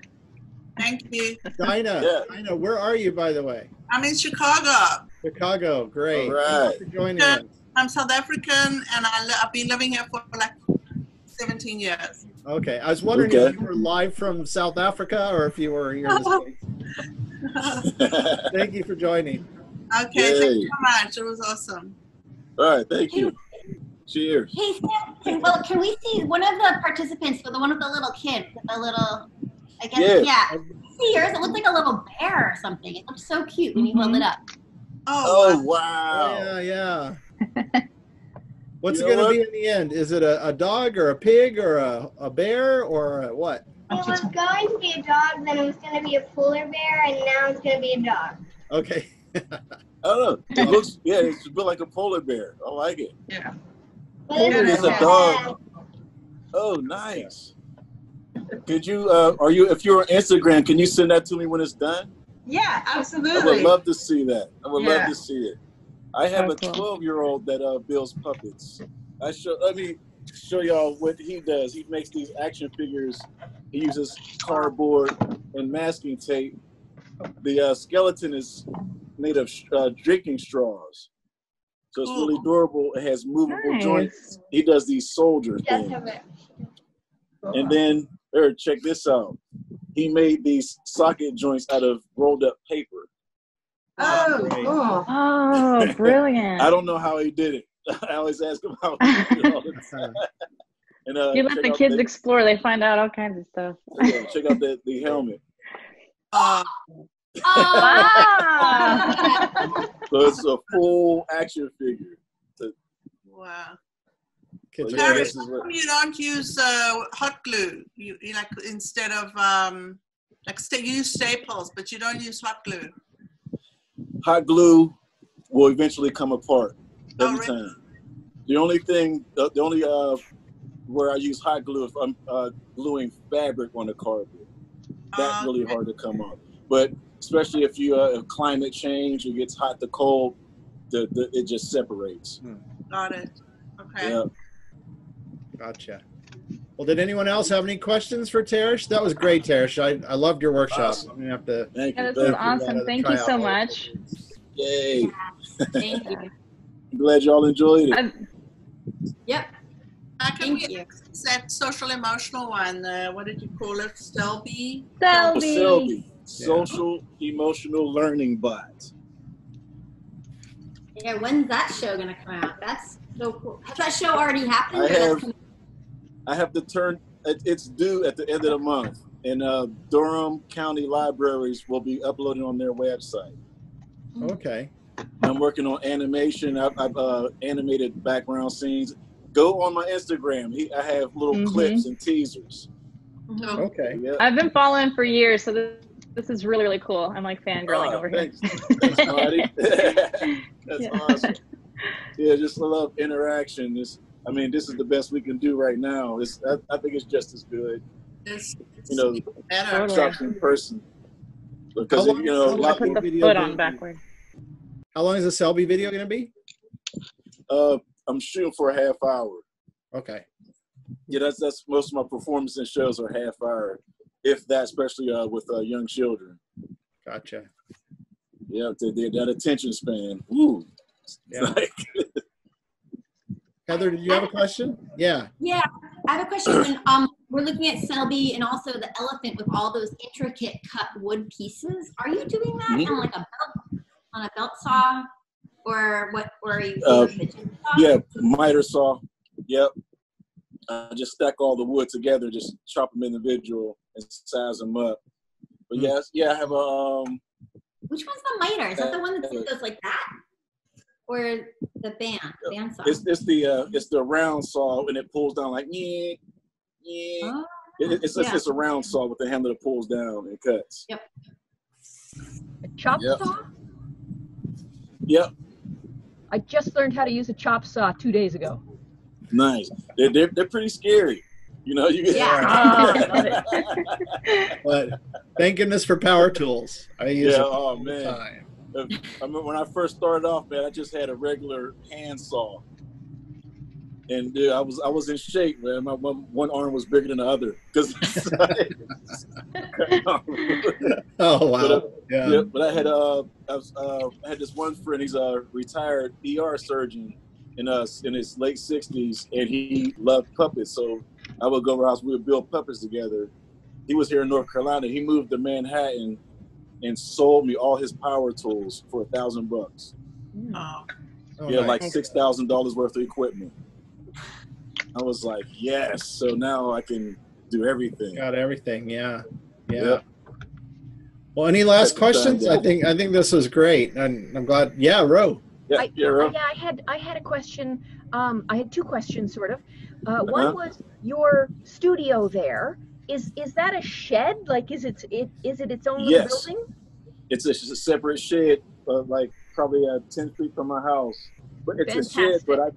Thank you. Dinah, where are you, by the way? I'm in Chicago. Chicago, great. All right. Thanks for joining us. I'm South African, and I've been living here for like 17 years. Okay, I was wondering if you were live from South Africa or if you were here in the States. Thank you for joining. Okay, thank you so much. It was awesome. All right, thank you. Cheers. Hey, Sam, can we see one of the participants, the one with the little kid, with the little, I guess, yeah. See yours? It looked like a little bear or something. It looked so cute when you held it up. Oh, wow. Oh, yeah. What's it going to be in the end? Is it a dog or a pig or a bear or a what? It was going to be a dog, then it was going to be a polar bear, and now it's going to be a dog. Okay. I don't know. It looks, it's a bit like a polar bear. I like it. Yeah. It's a dog. Oh, nice. Could you, if you're on Instagram, can you send that to me when it's done? Yeah, absolutely. I would love to see that. I would love to see it. I have a 12-year-old that builds puppets. Let me show y'all what he does. He makes these action figures. He uses cardboard and masking tape. The skeleton is made of drinking straws. So it's really durable. It has movable joints. He does these soldier things. And then, check this out. He made these socket joints out of rolled up paper. Oh, cool. Oh, brilliant. I don't know how he did it. I always ask him how he did it all the time. And, You let the kids explore, they find out all kinds of stuff. Yeah, check out the helmet. Wow. So it's a full action figure. Wow. So, yeah, Harry, this is what, you don't use hot glue. You like instead of you use staples, but you don't use hot glue. hot glue will eventually come apart every really? time. The only thing, where I use hot glue if I'm gluing fabric on the cardboard. That's really hard to come off. But especially if you if climate change, it gets hot to cold, it just separates. Got it. Okay. Yeah. Gotcha. Well, did anyone else have any questions for Tarish? That was great, Tarish. I loved your workshop. Awesome. I'm gonna have to. Thank you. Yeah, this is awesome. Thank you so much. Yay. Thank you. I'm glad y'all enjoyed it. Yep. Thank you. That social emotional one, what did you call it? Selby? Selby. Social emotional learning bot. Yeah, when's that show gonna come out? That's so cool. Has that show already happened? I have to turn. It's due at the end of the month, and Durham County Libraries will be uploading on their website. Okay. I'm working on animation. I've animated background scenes. Go on my Instagram. I have little clips and teasers. Okay. Yeah. I've been following for years, so this is really, really cool. I'm like fangirling over thanks. here. Thanks, Marty. That's awesome. Yeah, just a lot of interaction. This is the best we can do right now. I think it's just as good. It's better. Workshops in person. Because How long- I put the foot on backward. How long is the Selby video going to be? I'm shooting for a half hour. Okay. Yeah, that's most of my performances and shows are half hour, if that, especially with young children. Gotcha. Yeah, that attention span. Ooh. Yeah. Heather, did you have a question? Yeah. Yeah, I have a question. When we're looking at Selby and also the elephant with all those intricate cut wood pieces, are you doing that on a belt saw, or what? Or are you using the jigsaw? Yeah, miter saw. Yep. I just stack all the wood together, just chop them individual and size them up. But I have a. Which one's the miter? Is that the one that goes like that, or the band saw? It's the round saw, and it pulls down like yeah. Oh, It's a round saw with the handle that pulls down and cuts. Yep. A chop saw? Yep. I just learned how to use a chop saw 2 days ago. Nice. They're pretty scary. You know, you get I love it. But thank goodness for power tools. I use it all man. the time. I mean, when I first started off, man, I just had a regular hand saw, and dude, I was in shape, man. My one arm was bigger than the other because. Oh wow! But I had this one friend. He's a retired ER surgeon in his late 60s, and he loved puppets. So I would go around. We would build puppets together. He was here in North Carolina. He moved to Manhattan and sold me all his power tools for $1,000. Oh. Yeah, nice. like $6,000 worth of equipment. I was like, yes. So now I can do everything. Got everything. Yeah. Yep. Well, any last questions? I think this was great, and I'm glad. Yeah, Ro. Ro. I had a question. I had two questions, sort of. One was your studio there. Is that a shed? Like, is it its own little building? It's a separate shed, like probably 10 feet from my house. But it's a shed. But I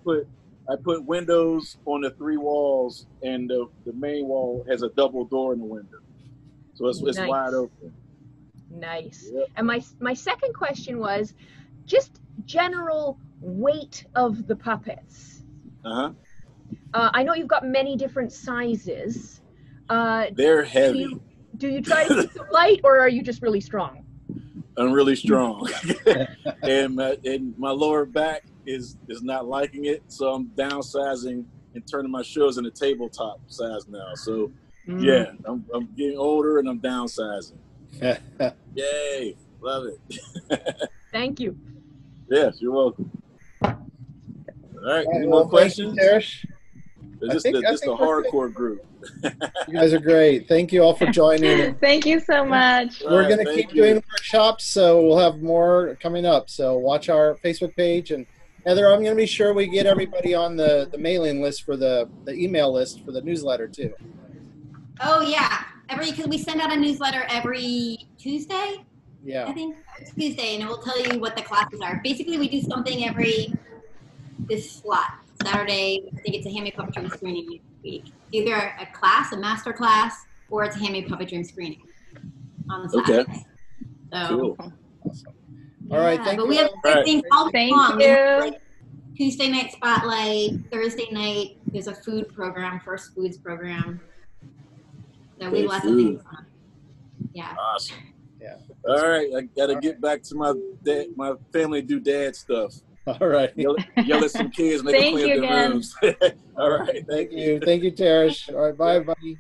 put windows on the 3 walls, and the main wall has a double door in the window, so it's Nice. wide open. Nice. Yep. And my second question was just general weight of the puppets. I know you've got many different sizes. They're heavy. Do you try to keep them light, or are you just really strong? I'm really strong, and my lower back is not liking it, so I'm downsizing and turning my shows into tabletop size now. So yeah, I'm getting older and I'm downsizing. Yay, love it. Thank you. Yes, you're welcome. All right. Any Well, more questions? Thank you, Teresh. This is the hardcore group. You guys are great. Thank you all for joining. Thank you so much. We're going to keep doing workshops, so we'll have more coming up. So watch our Facebook page. And Heather, I'm going to be sure we get everybody on the mailing list for the email list for the newsletter too. Oh yeah, because we send out a newsletter every Tuesday. Yeah. I think it's Tuesday, and it will tell you what the classes are. Basically, we do something this slot. Saturday, I think it's a handmade puppet dream screening week. Either a class, a master class, or it's a handmade puppet dream screening on Saturday. Okay. So, cool. Awesome. All right, thank but you. we have things all week Thank long. you. We have, like, Tuesday night spotlight, Thursday night there's a food program, first foods program. So we have lots of things on. Yeah. Awesome. Yeah. All right, I gotta get back to my family do dad stuff. All right. Yell at some kids, make them Thank clean you up their again. rooms. All right, thank you. Thank you, Teresh. All right, bye, buddy.